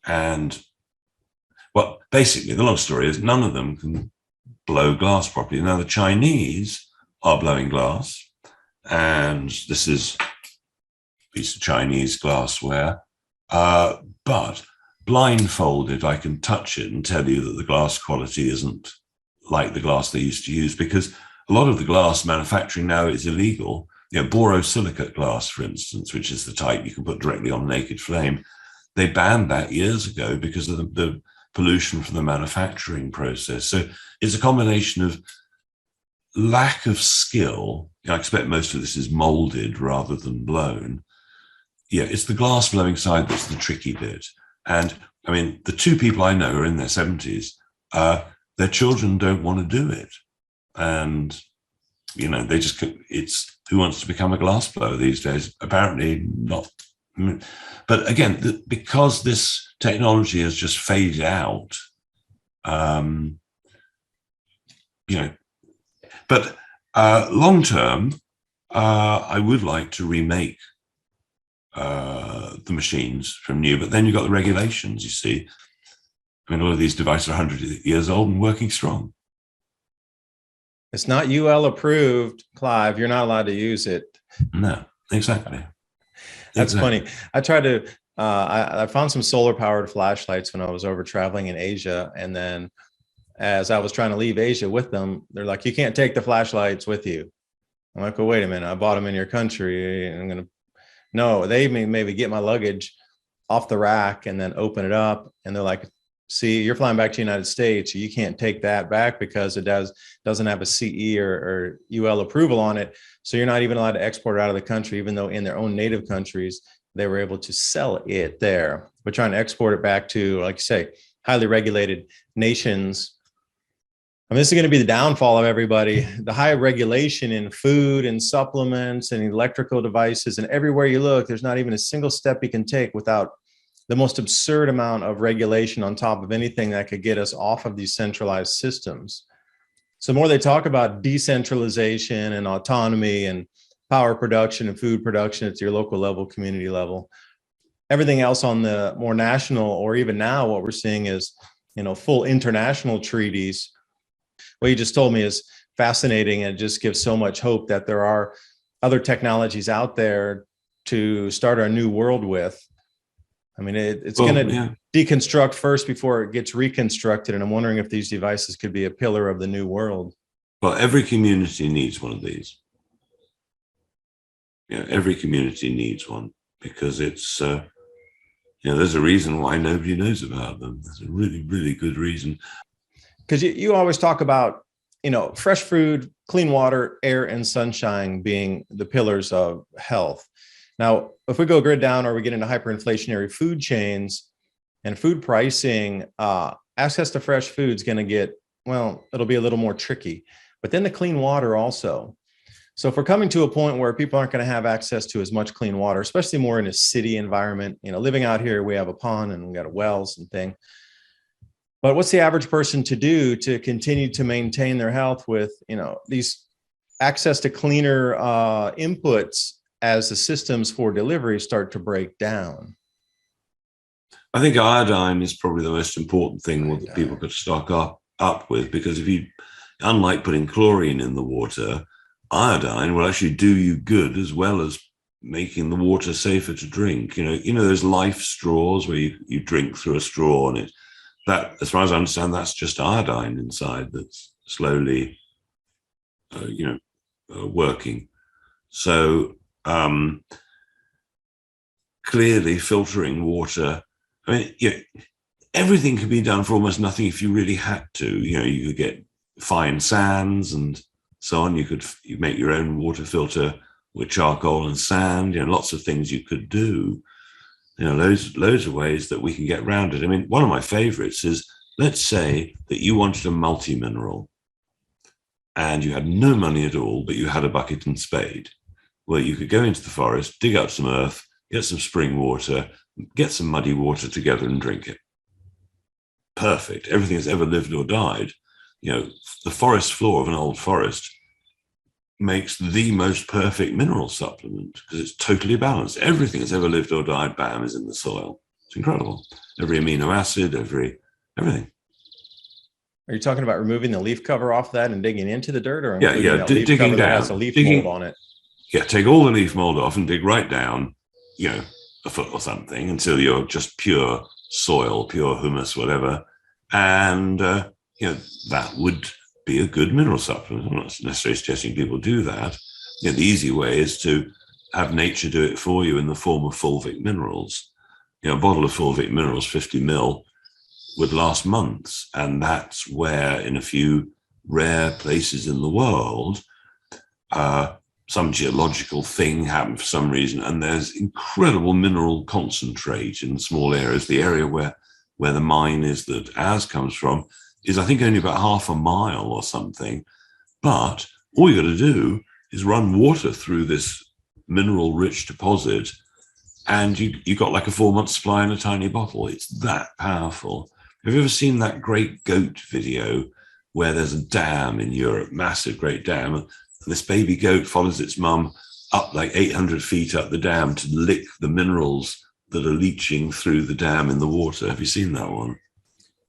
and basically the long story is none of them can blow glass properly. Now, the Chinese are blowing glass, and this is a piece of Chinese glassware, but blindfolded, I can touch it and tell you that the glass quality isn't like the glass they used to use, because a lot of the glass manufacturing now is illegal. Borosilicate glass, for instance, which is the type you can put directly on naked flame, they banned that years ago because of the pollution from the manufacturing process. So it's a combination of lack of skill. I expect most of this is molded rather than blown. It's the glass blowing side that's the tricky bit. And I mean, the two people I know are in their 70s. Their children don't want to do it. And, they just, it's who wants to become a glass blower these days? Apparently not. But again, because this technology has just faded out, but long term, I would like to remake the machines from new, but then you've got the regulations, you see. I mean, all of these devices are 100 years old and working strong. It's not UL approved, Clive. You're not allowed to use it. No, exactly. That's funny. I tried to, I found some solar powered flashlights when I was over traveling in Asia. And then as I was trying to leave Asia with them, they're like, you can't take the flashlights with you. I'm like, well, wait a minute. I bought them in your country. And I'm going to, no, they may maybe get my luggage off the rack and then open it up. And they're like, see, you're flying back to the United States. You can't take that back because it doesn't have a CE or UL approval on it. So you're not even allowed to export it out of the country, even though in their own native countries, they were able to sell it there. But trying to export it back to, like you say, highly regulated nations. I mean, this is going to be the downfall of everybody. The high regulation in food and supplements and electrical devices, and everywhere you look, there's not even a single step you can take without the most absurd amount of regulation on top of anything that could get us off of these centralized systems. So the more they talk about decentralization and autonomy and power production and food production at your local level, community level, everything else on the more national, or even now what we're seeing is, full international treaties. What you just told me is fascinating, and it just gives so much hope that there are other technologies out there to start our new world with. I mean, it's going to deconstruct first before it gets reconstructed. And I'm wondering if these devices could be a pillar of the new world. Well, every community needs one of these. Every community needs one, because it's, there's a reason why nobody knows about them. There's a really, really good reason. Because you always talk about, fresh food, clean water, air, and sunshine being the pillars of health. Now, if we go grid down or we get into hyperinflationary food chains and food pricing, access to fresh food is going to get, it'll be a little more tricky. But then the clean water also. So if we're coming to a point where people aren't going to have access to as much clean water, especially more in a city environment, living out here, we have a pond and we got a wells and thing. But what's the average person to do to continue to maintain their health with, these access to cleaner inputs as the systems for delivery start to break down? I think iodine is probably the most important thing that people could stock up with, because unlike putting chlorine in the water, iodine will actually do you good as well as making the water safer to drink. Those life straws where you drink through a straw, and that, as far as I understand, that's just iodine inside that's slowly, working. So clearly filtering water, everything can be done for almost nothing if you really had to. You could get fine sands and so on. You make your own water filter with charcoal and sand. Lots of things you could do. Loads of ways that we can get around it. One of my favorites is, let's say that you wanted a multi-mineral and you had no money at all, but you had a bucket and spade. Well, you could go into the forest, dig up some earth, get some spring water, get some muddy water together and drink it. Perfect. Everything that's ever lived or died. The forest floor of an old forest makes the most perfect mineral supplement because it's totally balanced. Everything that's ever lived or died, bam, is in the soil. It's incredible. Every amino acid, everything. Are you talking about removing the leaf cover off that and digging into the dirt, or Yeah, including that leaf digging cover down, that has a leaf mold on it? Yeah, take all the leaf mold off and dig right down, a foot or something until you're just pure soil, pure humus, whatever. And, that would be a good mineral supplement. I'm not necessarily suggesting people do that. The easy way is to have nature do it for you in the form of fulvic minerals. A bottle of fulvic minerals, 50 ml, would last months. And that's where, in a few rare places in the world, some geological thing happened for some reason, and there's incredible mineral concentrate in small areas. The area where the mine is that ours comes from is, I think, only about half a mile or something. But all you got to do is run water through this mineral-rich deposit, and you got like a 4-month supply in a tiny bottle. It's that powerful. Have you ever seen that great goat video where there's a dam in Europe, massive great dam, and this baby goat follows its mum up like 800 feet up the dam to lick the minerals that are leaching through the dam in the water? Have you seen that one?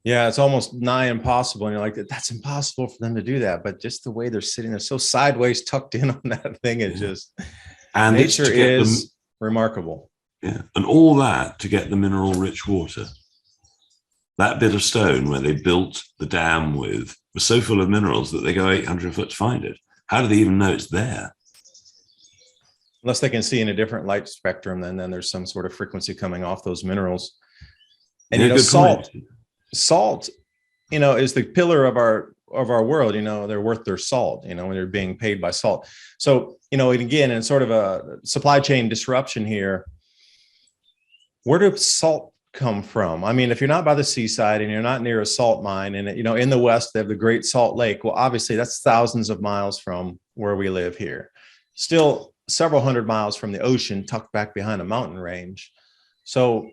Yeah, it's almost nigh impossible. And you're like, that's impossible for them to do that. But just the way they're sitting there so sideways, tucked in on that thing, it just, and nature is remarkable. Yeah. And all that to get the mineral rich water. That bit of stone where they built the dam with was so full of minerals that they go 800 foot to find it. How do they even know it's there? Unless they can see in a different light spectrum, then there's some sort of frequency coming off those minerals. And salt, is the pillar of our world. They're worth their salt, when they're being paid by salt. So, and again, in sort of a supply chain disruption here, where does salt come from? I mean, if you're not by the seaside and you're not near a salt mine, and in the West they have the Great Salt Lake, well, obviously that's thousands of miles from where we live here, still several hundred miles from the ocean, tucked back behind a mountain range. So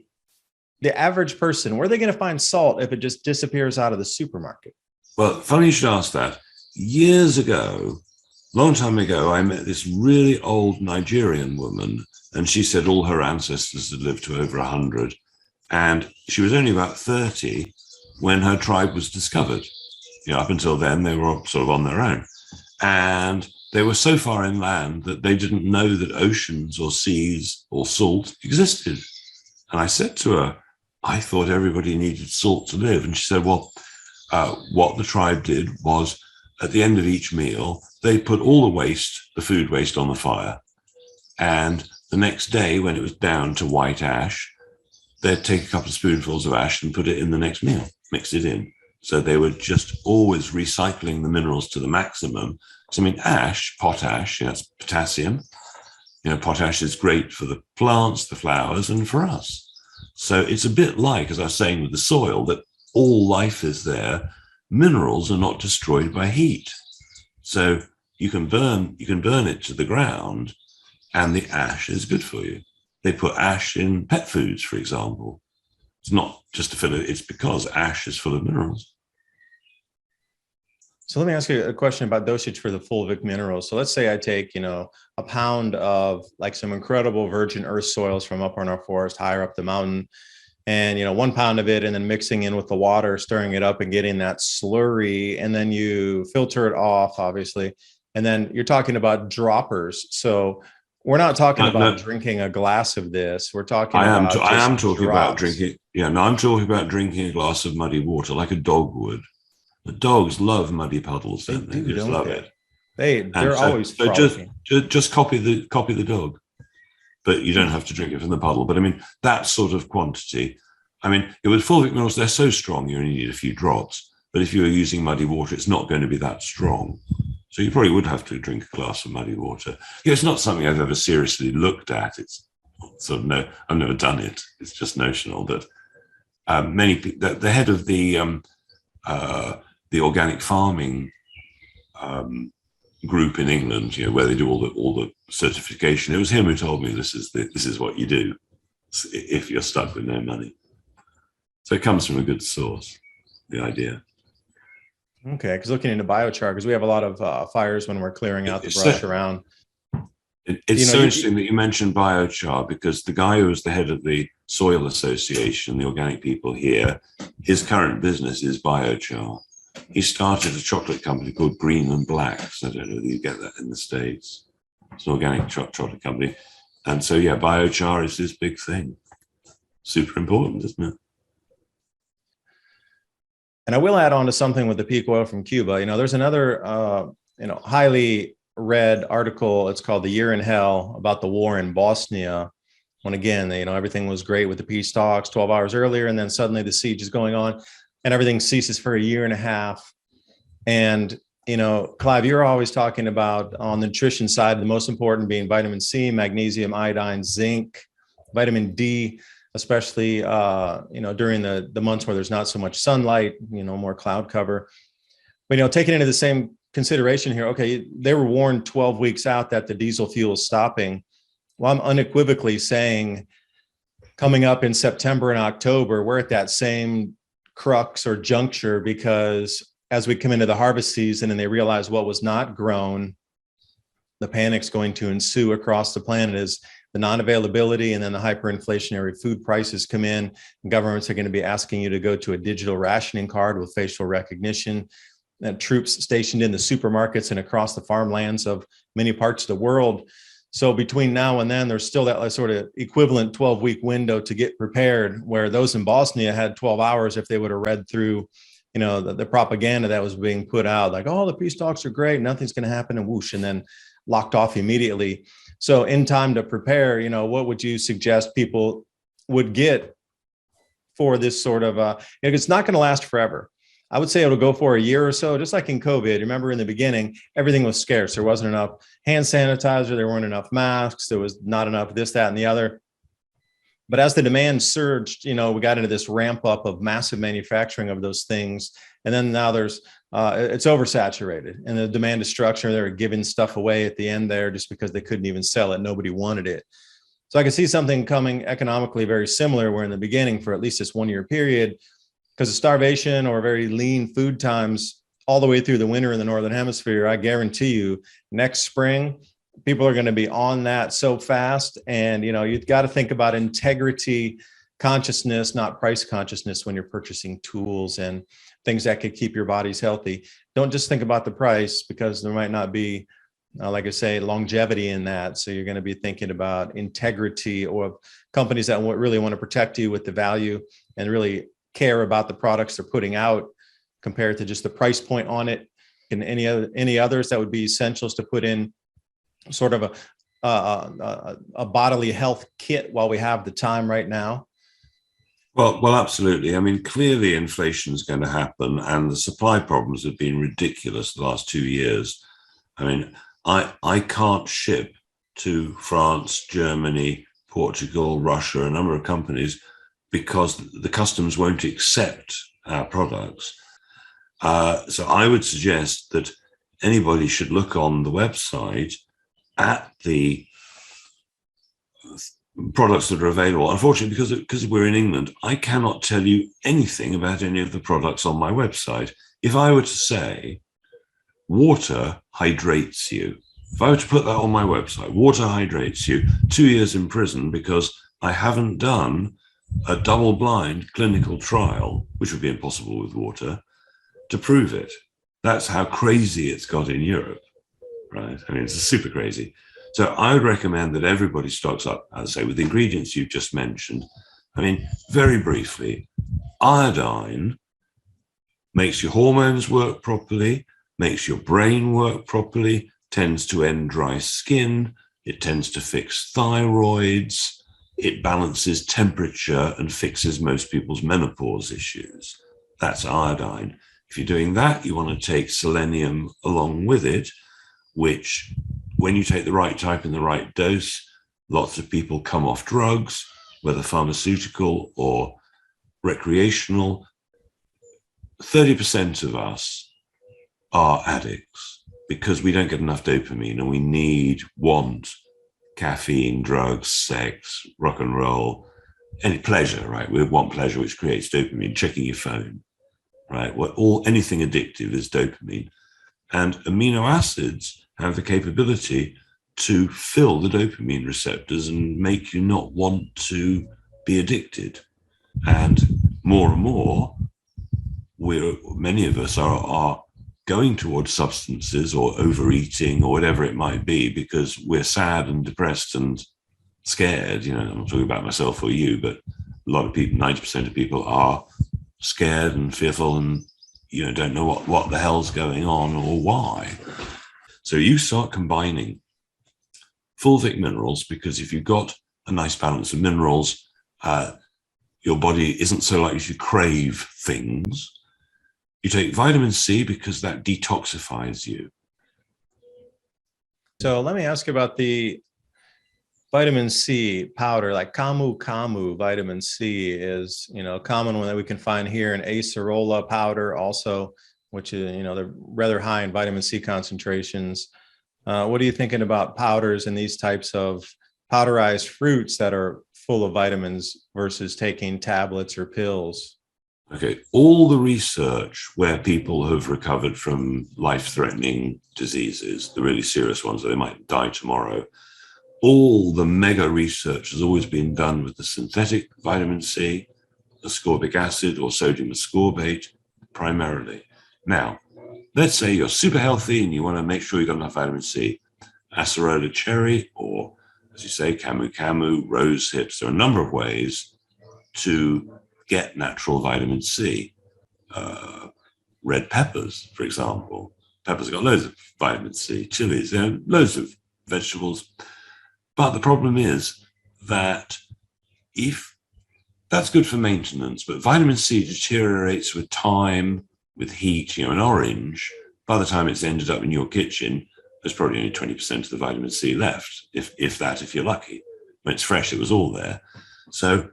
the average person, where are they going to find salt if it just disappears out of the supermarket? Well, funny you should ask that. Years ago, long time ago, I met this really old Nigerian woman, and she said all her ancestors had lived to over 100. And she was only about 30 when her tribe was discovered. Up until then, they were sort of on their own. And they were so far inland that they didn't know that oceans or seas or salt existed. And I said to her, I thought everybody needed salt to live. And she said, well, what the tribe did was at the end of each meal, they put all the waste, the food waste, on the fire. And the next day, when it was down to white ash, they'd take a couple of spoonfuls of ash and put it in the next meal, mix it in. So they were just always recycling the minerals to the maximum. So, I mean, ash, potash, that's potassium. Potash is great for the plants, the flowers, and for us. So it's a bit like, as I was saying with the soil, that all life is there. Minerals are not destroyed by heat. So you can burn it to the ground, and the ash is good for you. They put ash in pet foods, for example. It's not just to fill it, it's because ash is full of minerals. So let me ask you a question about dosage for the fulvic minerals. So let's say I take, a pound of like some incredible virgin earth soils from up on our forest, higher up the mountain, and, 1 pound of it, and then mixing in with the water, stirring it up and getting that slurry. And then you filter it off, obviously. And then you're talking about droppers. So we're not talking about drinking a glass of this. We're talking I am about talking about drinking. Yeah, no, I'm talking about drinking a glass of muddy water like a dog would. The dogs love muddy puddles, don't they? They just love it. They're always so just copy the dog, but you don't have to drink it from the puddle. But I mean, that sort of quantity. I mean, with fulvic minerals, they're so strong you only need a few drops. But if you're using muddy water, it's not going to be that strong. So you probably would have to drink a glass of muddy water. It's not something I've ever seriously looked at. It's sort of I've never done it. It's just notional. But many people, the head of the organic farming group in England, where they do all the certification. It was him who told me this is what you do if you're stuck with no money. So it comes from a good source, the idea. Okay, because looking into biochar, because we have a lot of fires when we're clearing out the brush around. It's so interesting that you mentioned biochar, because the guy who was the head of the Soil Association, the organic people here, his current business is biochar. he started a chocolate company called Green and Blacks. I don't know whether you get that in the States. It's an organic chocolate company. And so, yeah, biochar is this big thing. Super important, isn't it? And I will add on to something with the peak oil from Cuba. There's another, highly read article. It's called "The Year in Hell" about the war in Bosnia. When again, everything was great with the peace talks 12 hours earlier, and then suddenly the siege is going on, and everything ceases for a year and a half. And Clive, you're always talking about on the nutrition side, the most important being vitamin C, magnesium, iodine, zinc, vitamin D, especially during the months where there's not so much sunlight, more cloud cover. But taking into the same consideration here, okay, they were warned 12 weeks out that the diesel fuel is stopping. Well, I'm unequivocally saying coming up in September and October, we're at that same crux or juncture, because as we come into the harvest season and they realize what was not grown, the panic's going to ensue across the planet as the non-availability and then the hyperinflationary food prices come in. And governments are going to be asking you to go to a digital rationing card with facial recognition. And troops stationed in the supermarkets and across the farmlands of many parts of the world. So between now and then, there's still that sort of equivalent 12-week window to get prepared, where those in Bosnia had 12 hours if they would have read through the propaganda that was being put out, like, oh, the peace talks are great, nothing's going to happen, and whoosh, and then locked off immediately. So in time to prepare, what would you suggest people would get for this sort of, it's not going to last forever. I would say it'll go for a year or so, just like in COVID. Remember in the beginning, everything was scarce. There wasn't enough hand sanitizer. There weren't enough masks. There was not enough this, that, and the other. But as the demand surged, we got into this ramp up of massive manufacturing of those things. And then now it's oversaturated, and the demand destruction, they're giving stuff away at the end there just because they couldn't even sell it. Nobody wanted it. So I can see something coming economically very similar, where in the beginning, for at least this 1 year period, because of starvation or very lean food times all the way through the winter in the Northern Hemisphere, I guarantee you next spring, people are going to be on that so fast. And, you've got to think about integrity consciousness, not price consciousness, when you're purchasing tools and things that could keep your bodies healthy. Don't just think about the price, because there might not be, like I say, longevity in that. So you're going to be thinking about integrity, or companies that really want to protect you with the value and really care about the products they're putting out compared to just the price point on it. And any others that would be essentials to put in sort of a bodily health kit while we have the time right now? Well, absolutely. I mean, clearly inflation is going to happen, and the supply problems have been ridiculous the last 2 years. I mean, I can't ship to France, Germany, Portugal, Russia, a number of companies, because the customs won't accept our products. So I would suggest that anybody should look on the website at the products that are available. Unfortunately, because we're in England, I cannot tell you anything about any of the products on my website. If I were to say water hydrates you, if I were to put that on my website, water hydrates you, 2 years in prison, because I haven't done a double-blind clinical trial, which would be impossible with water, to prove it. That's how crazy it's got in Europe, right? I mean, it's super crazy. So I would recommend that everybody stocks up, as I say, with the ingredients you've just mentioned. I mean, very briefly, iodine makes your hormones work properly, makes your brain work properly, tends to end dry skin, it tends to fix thyroids, it balances temperature and fixes most people's menopause issues. That's iodine. If you're doing that, you want to take selenium along with it, which, when you take the right type in the right dose, lots of people come off drugs, whether pharmaceutical or recreational. 30% of us are addicts because we don't get enough dopamine, and we want caffeine, drugs, sex, rock and roll, any pleasure, right? We want pleasure, which creates dopamine. Checking your phone, right? Anything addictive is dopamine. And amino acids have the capability to fill the dopamine receptors and make you not want to be addicted. And more, many of us are going towards substances or overeating or whatever it might be because we're sad and depressed and scared. I'm not talking about myself or you, but a lot of people, 90% of people are scared and fearful and don't know what the hell's going on or why. So you start combining fulvic minerals, because if you've got a nice balance of minerals, your body isn't so likely to crave things. You take vitamin C because that detoxifies you. So let me ask you about the vitamin C powder, like camu vitamin C is, a common one that we can find here, in acerola powder also, which is, they're rather high in vitamin C concentrations. What are you thinking about powders and these types of powderized fruits that are full of vitamins versus taking tablets or pills? Okay, all the research where people have recovered from life-threatening diseases, the really serious ones that they might die tomorrow, all the mega research has always been done with the synthetic vitamin C, ascorbic acid or sodium ascorbate primarily. Now, let's say you're super healthy and you want to make sure you've got enough vitamin C. Acerola cherry, or as you say, camu, rose hips. There are a number of ways to get natural vitamin C. Red peppers, for example. Peppers have got loads of vitamin C. Chilies, loads of vegetables. But the problem is that if that's good for maintenance, but vitamin C deteriorates with time, with heat. An orange, by the time it's ended up in your kitchen, there's probably only 20% of the vitamin C left, if you're lucky. When it's fresh, it was all there. So,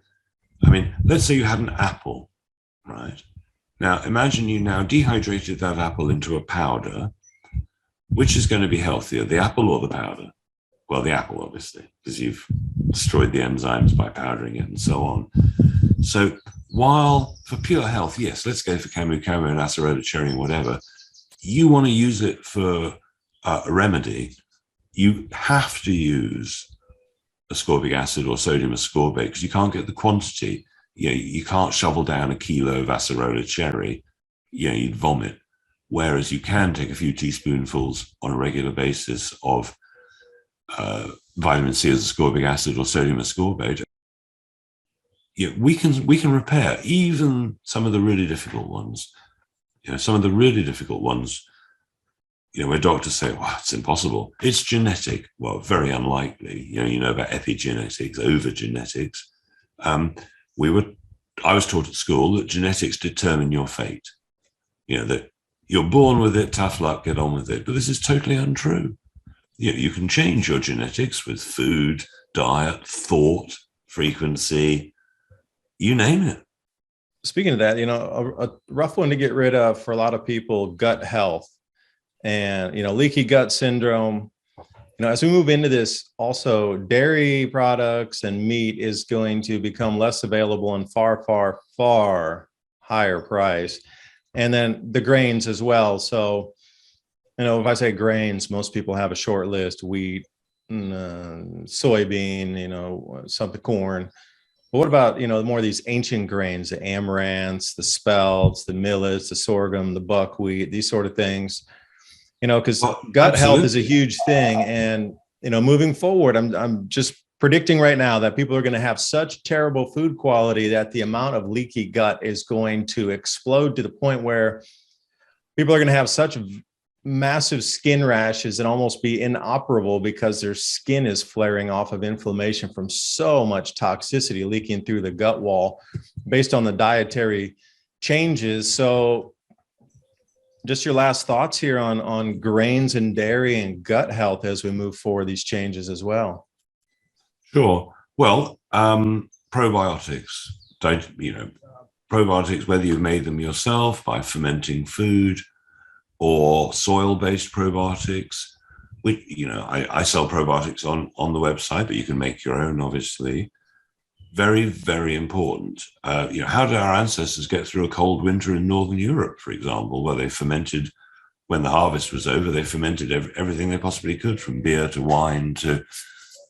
let's say you had an apple, right? Now, imagine you now dehydrated that apple into a powder. Which is going to be healthier, the apple or the powder? Well, the apple, obviously, because you've destroyed the enzymes by powdering it and so on. So while for pure health, yes, let's go for camu and acerola cherry and whatever, you want to use it for a remedy, you have to use ascorbic acid or sodium ascorbate because you can't get the quantity. You can't shovel down a kilo of acerola cherry. You'd vomit. Whereas you can take a few teaspoonfuls on a regular basis of vitamin C as ascorbic acid or sodium ascorbate. We can repair even some of the really difficult ones. Some of the really difficult ones, where doctors say, well, it's impossible. It's genetic. Well, very unlikely. You know about epigenetics, overgenetics. I was taught at school that genetics determine your fate. That you're born with it, tough luck, get on with it. But this is totally untrue. You can change your genetics with food, diet, thought, frequency, you name it. Speaking of that, a rough one to get rid of for a lot of people, gut health and, leaky gut syndrome. As we move into this, also dairy products and meat is going to become less available and far, far, far higher price. And then the grains as well. So, if I say grains, most people have a short list: wheat, soybean, something, corn. But what about, more of these ancient grains, the amaranths, the spelts, the millets, the sorghum, the buckwheat, these sort of things, because gut health is a huge thing. And, moving forward, I'm just predicting right now that people are going to have such terrible food quality that the amount of leaky gut is going to explode to the point where people are going to have such massive skin rashes and almost be inoperable because their skin is flaring off of inflammation from so much toxicity leaking through the gut wall based on the dietary changes. So just your last thoughts here on grains and dairy and gut health as we move forward these changes as well. Sure. Well, probiotics, probiotics, whether you've made them yourself by fermenting food or soil-based probiotics, which, I sell probiotics on the website, but you can make your own, obviously. Very, very important. How did our ancestors get through a cold winter in Northern Europe, for example, where they fermented, when the harvest was over, they fermented everything they possibly could, from beer to wine to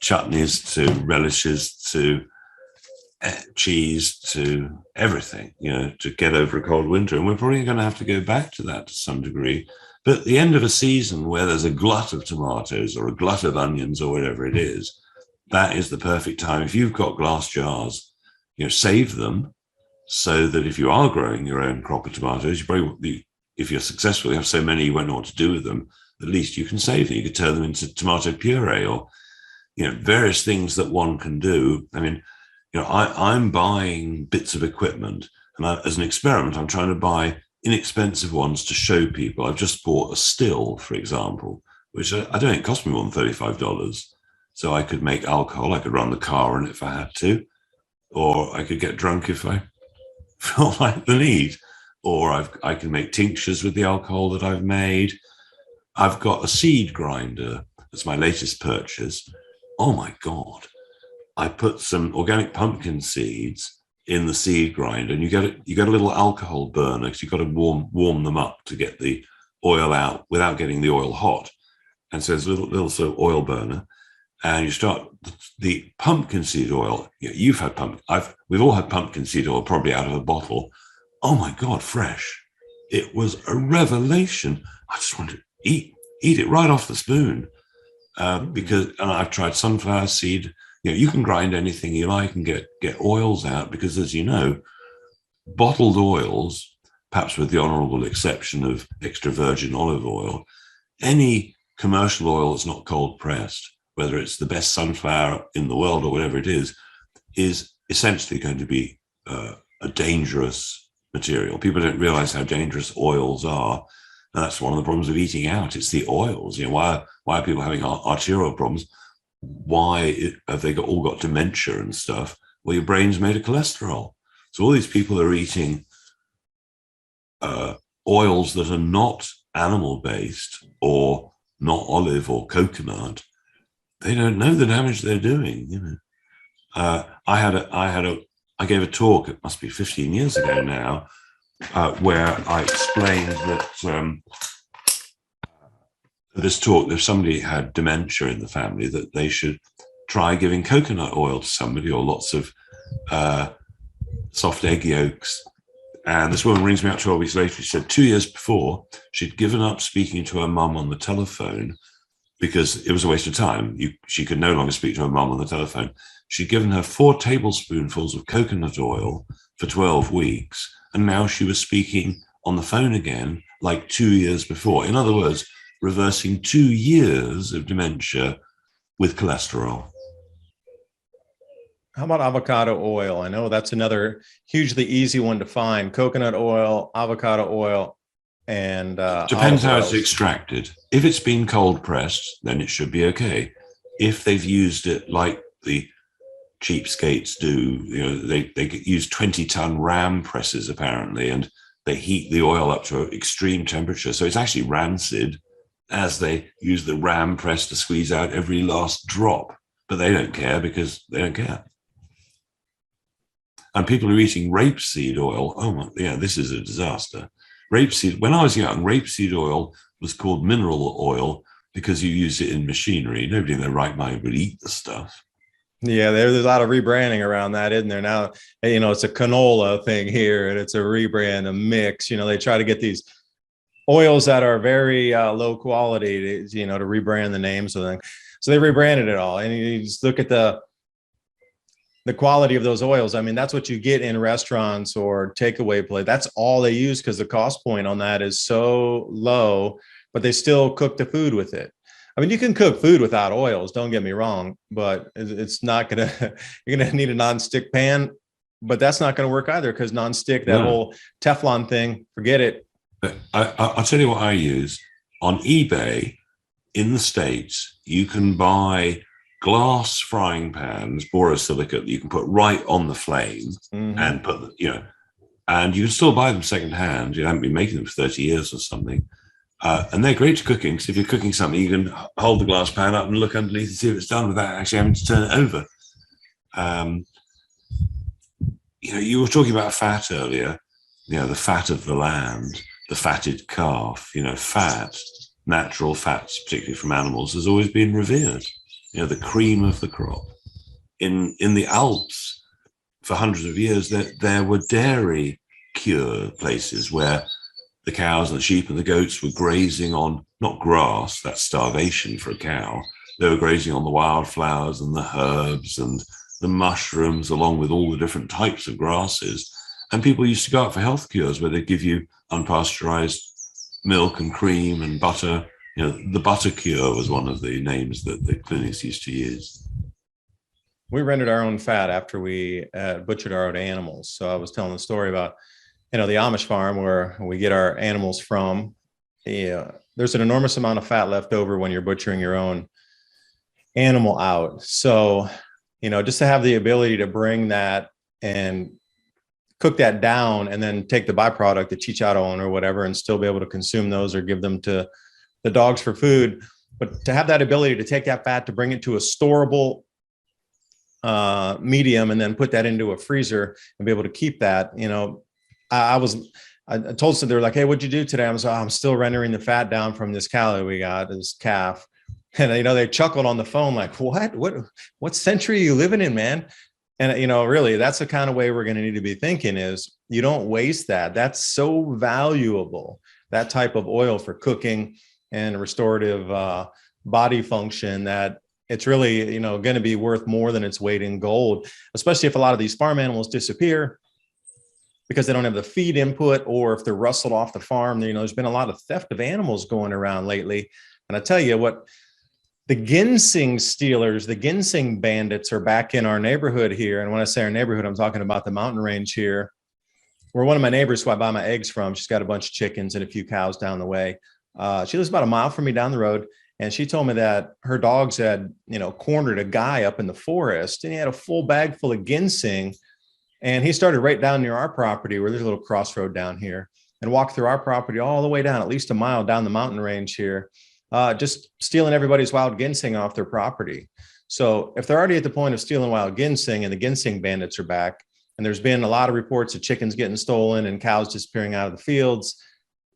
chutneys to relishes to cheese to everything, to get over a cold winter. And we're probably going to have to go back to that to some degree. But at the end of a season where there's a glut of tomatoes or a glut of onions or whatever it is, that is the perfect time. If you've got glass jars, save them so that if you are growing your own crop of tomatoes, you probably, if you're successful, you have so many you won't know what to do with them. At least you can save them. You could turn them into tomato puree or, various things that one can do. I mean, I'm buying bits of equipment, and as an experiment, I'm trying to buy inexpensive ones to show people. I've just bought a still, for example, which I don't think cost me more than $35. So I could make alcohol. I could run the car in it if I had to, or I could get drunk if I felt like the need, or I can make tinctures with the alcohol that I've made. I've got a seed grinder. That's my latest purchase. Oh my God. I put some organic pumpkin seeds in the seed grinder, and you get a little alcohol burner because you've got to warm them up to get the oil out without getting the oil hot. And so there's a little sort of oil burner, and you start the pumpkin seed oil. You've had we've all had pumpkin seed oil probably out of a bottle. Oh my God, fresh. It was a revelation. I just wanted to eat it right off the spoon. And I've tried sunflower seed. You can grind anything you like and get oils out, because, as you know, bottled oils, perhaps with the honorable exception of extra virgin olive oil, any commercial oil that's not cold pressed, whether it's the best sunflower in the world or whatever it is essentially going to be a dangerous material. People don't realize how dangerous oils are. And that's one of the problems of eating out. It's the oils. Why are people having arterial problems? Why have they all got dementia and stuff? Well, your brain's made of cholesterol. So all these people are eating oils that are not animal-based or not olive or coconut. They don't know the damage they're doing. I gave a talk. It must be 15 years ago now, where I explained that this talk, if somebody had dementia in the family, that they should try giving coconut oil to somebody, or lots of soft egg yolks. And this woman rings me up 12 weeks later. She said 2 years before, she'd given up speaking to her mum on the telephone because it was a waste of time. She could no longer speak to her mum on the telephone. She'd given her 4 tablespoonfuls of coconut oil for 12 weeks. And now she was speaking on the phone again, like 2 years before. In other words, reversing 2 years of dementia with cholesterol. How about avocado oil? I know that's another hugely easy one to find. Coconut oil, avocado oil, and depends how it's extracted. If it's been cold pressed, then it should be okay. If they've used it like the cheapskates do, they use 20-ton ram presses apparently, and they heat the oil up to an extreme temperature. So it's actually rancid, as they use the ram press to squeeze out every last drop. But they don't care, because they don't care. And people are eating rapeseed oil. Oh my, yeah, this is a disaster. Rapeseed, when I was young, rapeseed oil was called mineral oil because you use it in machinery. Nobody in their right mind would eat the stuff. Yeah, there's a lot of rebranding around that, isn't there? Now, it's a canola thing here, and it's a rebrand, a mix. They try to get these oils that are very low quality, to rebrand the names of them. So they rebranded it all. And you just look at the quality of those oils. I mean, that's what you get in restaurants or takeaway play. That's all they use, because the cost point on that is so low, but they still cook the food with it. I mean, you can cook food without oils, don't get me wrong, but it's not you're going to need a nonstick pan, but that's not going to work either, because nonstick, that whole Teflon thing, forget it. I'll tell you what I use. On eBay in the States, you can buy glass frying pans, borosilicate, that you can put right on the flame, and put, and you can still buy them secondhand. You haven't been making them for 30 years or something. And they're great for cooking, because if you're cooking something, you can hold the glass pan up and look underneath and see if it's done without actually having to turn it over. You were talking about fat earlier, the fat of the land, the fatted calf, fat, natural fats, particularly from animals, has always been revered. The cream of the crop. In the Alps, for hundreds of years, there were dairy cure places where the cows and the sheep and the goats were grazing on not grass, that's starvation for a cow. They were grazing on the wildflowers and the herbs and the mushrooms, along with all the different types of grasses. And people used to go out for health cures where they'd give you unpasteurized milk and cream and butter. You know, the butter cure was one of the names that the clinics used to use. We rendered our own fat after we butchered our own animals. So I was telling the story about, the Amish farm where we get our animals from. There's an enormous amount of fat left over when you're butchering your own animal out. So, just to have the ability to bring that and cook that down and then take the byproduct, the chicharron or whatever, and still be able to consume those or give them to the dogs for food. But to have that ability to take that fat, to bring it to a storable medium and then put that into a freezer and be able to keep that, I told them, they were like, "Hey, what'd you do today?" I'm still rendering the fat down from this cow we got, this calf. And, they chuckled on the phone like, what century are you living in, man? And, really, that's the kind of way we're going to need to be thinking is you don't waste that. That's so valuable, that type of oil for cooking and restorative body function, that it's really, going to be worth more than its weight in gold, especially if a lot of these farm animals disappear because they don't have the feed input, or if they're rustled off the farm. There's been a lot of theft of animals going around lately. And I tell you what, the ginseng stealers, the ginseng bandits are back in our neighborhood here. And when I say our neighborhood, I'm talking about the mountain range here, where one of my neighbors who I buy my eggs from, she's got a bunch of chickens and a few cows down the way. She lives about a mile from me down the road. And she told me that her dogs had, cornered a guy up in the forest, and he had a full bag full of ginseng. And he started right down near our property, where there's a little crossroad down here, and walked through our property all the way down, at least a mile down the mountain range here, just stealing everybody's wild ginseng off their property. So if they're already at the point of stealing wild ginseng and the ginseng bandits are back, and there's been a lot of reports of chickens getting stolen and cows disappearing out of the fields,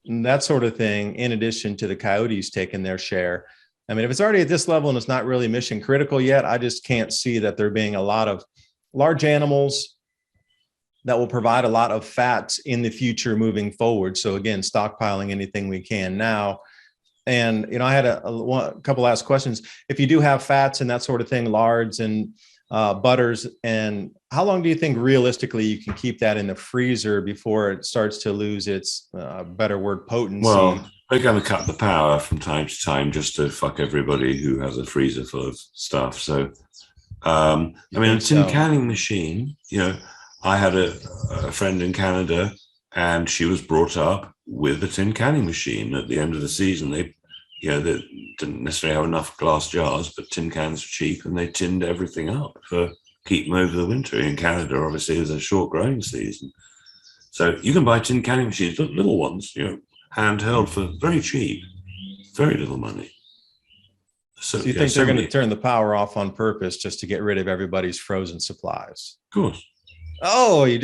and that sort of thing, in addition to the coyotes taking their share. I mean, if it's already at this level and it's not really mission critical yet, I just can't see that there being a lot of large animals that will provide a lot of fats in the future moving forward. So again, stockpiling anything we can now. And, I had a couple last questions. If you do have fats and that sort of thing, lards and butters, and how long do you think realistically you can keep that in the freezer before it starts to lose its better word, potency? Well, they're going to cut the power from time to time just to fuck everybody who has a freezer full of stuff. So, a tin canning machine, I had a friend in Canada, and she was brought up with a tin canning machine. At the end of the season, they didn't necessarily have enough glass jars, but tin cans were cheap, and they tinned everything up for keep them over the winter. In Canada, obviously, there's a short growing season. So you can buy tin canning machines, little ones, handheld, for very cheap, very little money. So you think they're going to turn the power off on purpose just to get rid of everybody's frozen supplies? Of course. Oh, you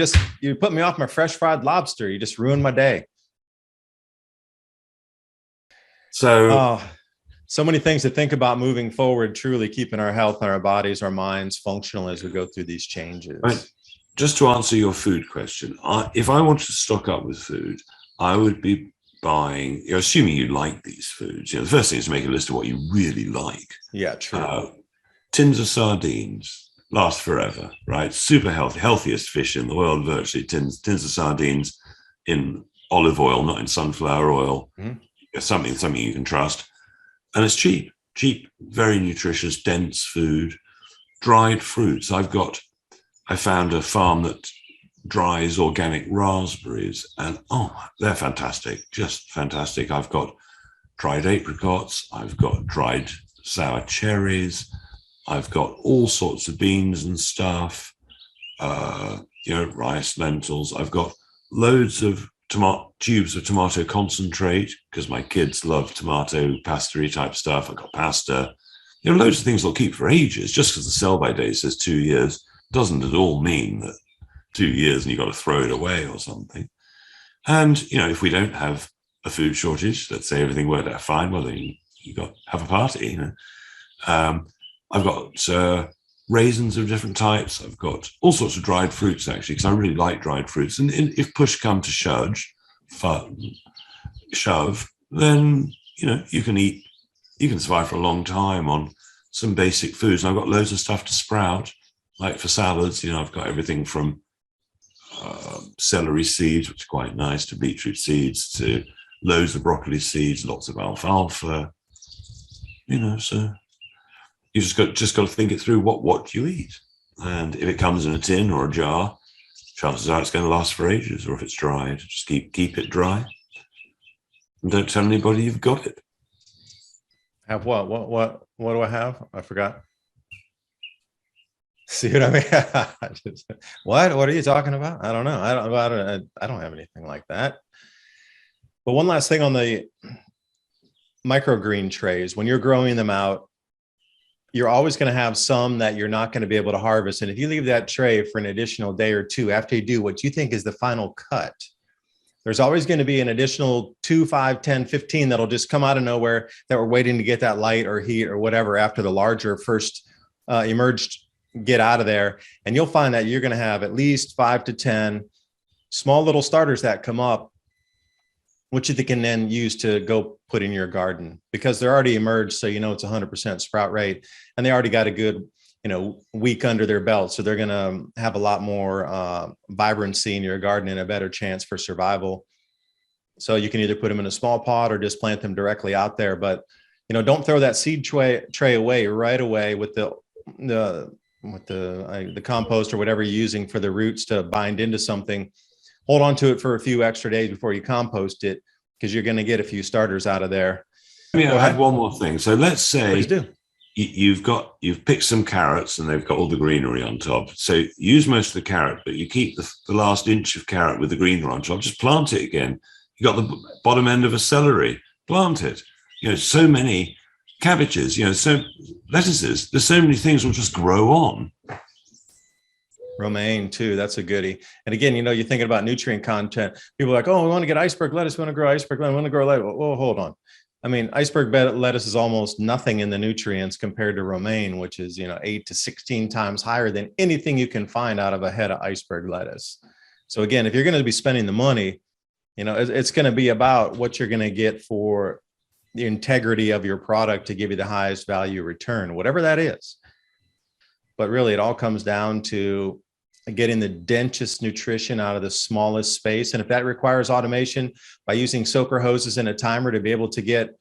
put me off my fresh fried lobster. You just ruined my day. So many things to think about moving forward, truly keeping our health and our bodies, our minds functional as we go through these changes. Right. Just to answer your food question, if I wanted to stock up with food, I would be buying, assuming you like these foods, the first thing is to make a list of what you really like. Yeah, true. Tins of sardines. Last forever, right? Super healthy, healthiest fish in the world, virtually. Tins of sardines in olive oil, not in sunflower oil. Mm-hmm. Something you can trust. And it's cheap, very nutritious, dense food. Dried fruits. I found a farm that dries organic raspberries, and they're fantastic, just fantastic. I've got dried apricots, I've got dried sour cherries, I've got all sorts of beans and stuff, rice, lentils. I've got loads of tubes of tomato concentrate, because my kids love tomato pastery type stuff. I've got pasta, loads of things that'll keep for ages. Just because the sell-by date says 2 years doesn't at all mean that 2 years and you've got to throw it away or something. And, if we don't have a food shortage, let's say everything worked out fine, well, then you got have a party, I've got raisins of different types. I've got all sorts of dried fruits, actually, because I really like dried fruits. And if push come to shove, then, you can survive for a long time on some basic foods. And I've got loads of stuff to sprout, like for salads. I've got everything from celery seeds, which is quite nice, to beetroot seeds, to loads of broccoli seeds, lots of alfalfa. So you just got to think it through. What you eat, and if it comes in a tin or a jar, chances are it's going to last for ages. Or if it's dried, just keep it dry, and don't tell anybody you've got it. Have what? What do I have? I forgot. See what I mean? What are you talking about? I don't know. I don't have anything like that. But one last thing on the microgreen trays, when you're growing them out, you're always going to have some that you're not going to be able to harvest. And if you leave that tray for an additional day or two after you do what you think is the final cut, there's always going to be an additional 2, 5, 10, 15 that'll just come out of nowhere that we're waiting to get that light or heat or whatever after the larger first emerged get out of there. And you'll find that you're going to have at least 5 to 10 small little starters that come up, which you can then use to go put in your garden, because they're already emerged. So, it's 100% sprout rate, and they already got a good, week under their belt. So they're going to have a lot more vibrancy in your garden and a better chance for survival. So you can either put them in a small pot or just plant them directly out there. But, don't throw that seed tray away right away with the compost or whatever you're using for the roots to bind into something. Hold on to it for a few extra days before you compost it, because you're going to get a few starters out of there. Let me add one more thing. So let's say Please do. you've picked some carrots and they've got all the greenery on top. So use most of the carrot, but you keep the last inch of carrot with the greenery on top. Just plant it again. You got the bottom end of a celery, plant it. So many cabbages, so lettuces. There's so many things will just grow on. Romaine too, that's a goodie. And again, you're thinking about nutrient content. People are like, oh, we want to get iceberg lettuce, we want to grow iceberg lettuce, we want to grow lettuce. Well, hold on. I mean, iceberg lettuce is almost nothing in the nutrients compared to romaine, which is 8 to 16 times higher than anything you can find out of a head of iceberg lettuce. So again, if you're going to be spending the money, it's going to be about what you're going to get for the integrity of your product to give you the highest value return, whatever that is. But really, it all comes down to getting the densest nutrition out of the smallest space. And if that requires automation by using soaker hoses and a timer to be able to get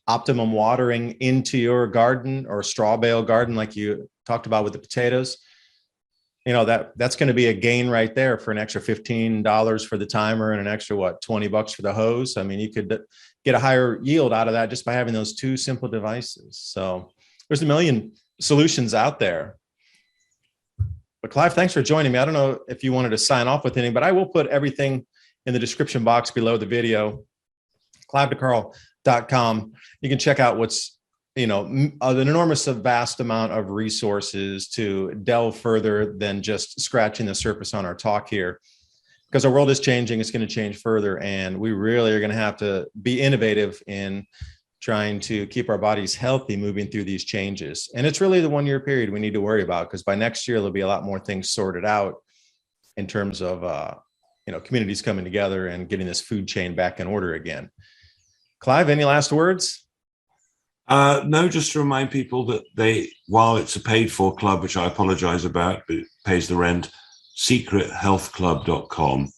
optimum watering into your garden or straw bale garden, like you talked about with the potatoes, that's going to be a gain right there for an extra $15 for the timer and an extra, $20 for the hose. I mean, you could get a higher yield out of that just by having those two simple devices. So there's a million solutions out there. But Clive, thanks for joining me. I don't know if you wanted to sign off with anything, but I will put everything in the description box below the video. CliveDeCarl.com. You can check out what's, an enormous vast amount of resources to delve further than just scratching the surface on our talk here. Because our world is changing, it's going to change further, and we really are going to have to be innovative in trying to keep our bodies healthy moving through these changes. And it's really the 1-year period we need to worry about, because by next year, there'll be a lot more things sorted out in terms of, communities coming together and getting this food chain back in order again. Clive, any last words? No, just to remind people that while it's a paid for club, which I apologize about, but it pays the rent, secrethealthclub.com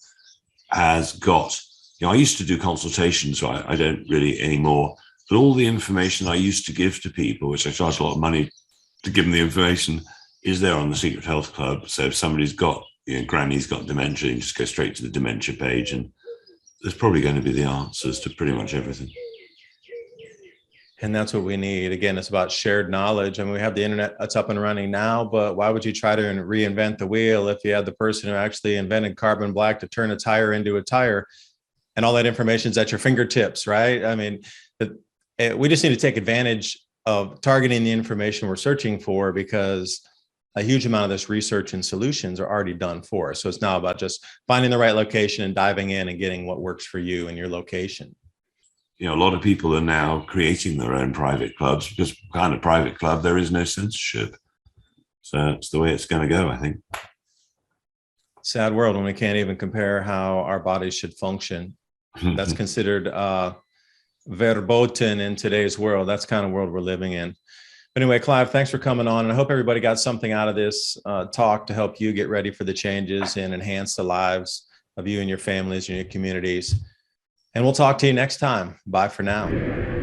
has got, I used to do consultations, so I don't really anymore. But all the information I used to give to people, which I charge a lot of money to give them the information, is there on the Secret Health Club. So if somebody's got, granny's got dementia, you just go straight to the dementia page, and there's probably going to be the answers to pretty much everything. And that's what we need. Again, it's about shared knowledge. I mean, we have the internet that's up and running now, but why would you try to reinvent the wheel if you had the person who actually invented carbon black to turn a tire into a tire, and all that information is at your fingertips, right? I mean, we just need to take advantage of targeting the information we're searching for, because a huge amount of this research and solutions are already done for us. So it's now about just finding the right location and diving in and getting what works for you and your location. A lot of people are now creating their own private clubs, because kind of private club, there is no censorship. So it's the way it's going to go, I think. Sad world when we can't even compare how our bodies should function. That's considered verboten in today's world. That's the kind of world we're living in. But anyway, Clive, thanks for coming on. And I hope everybody got something out of this talk to help you get ready for the changes and enhance the lives of you and your families and your communities. And we'll talk to you next time. Bye for now.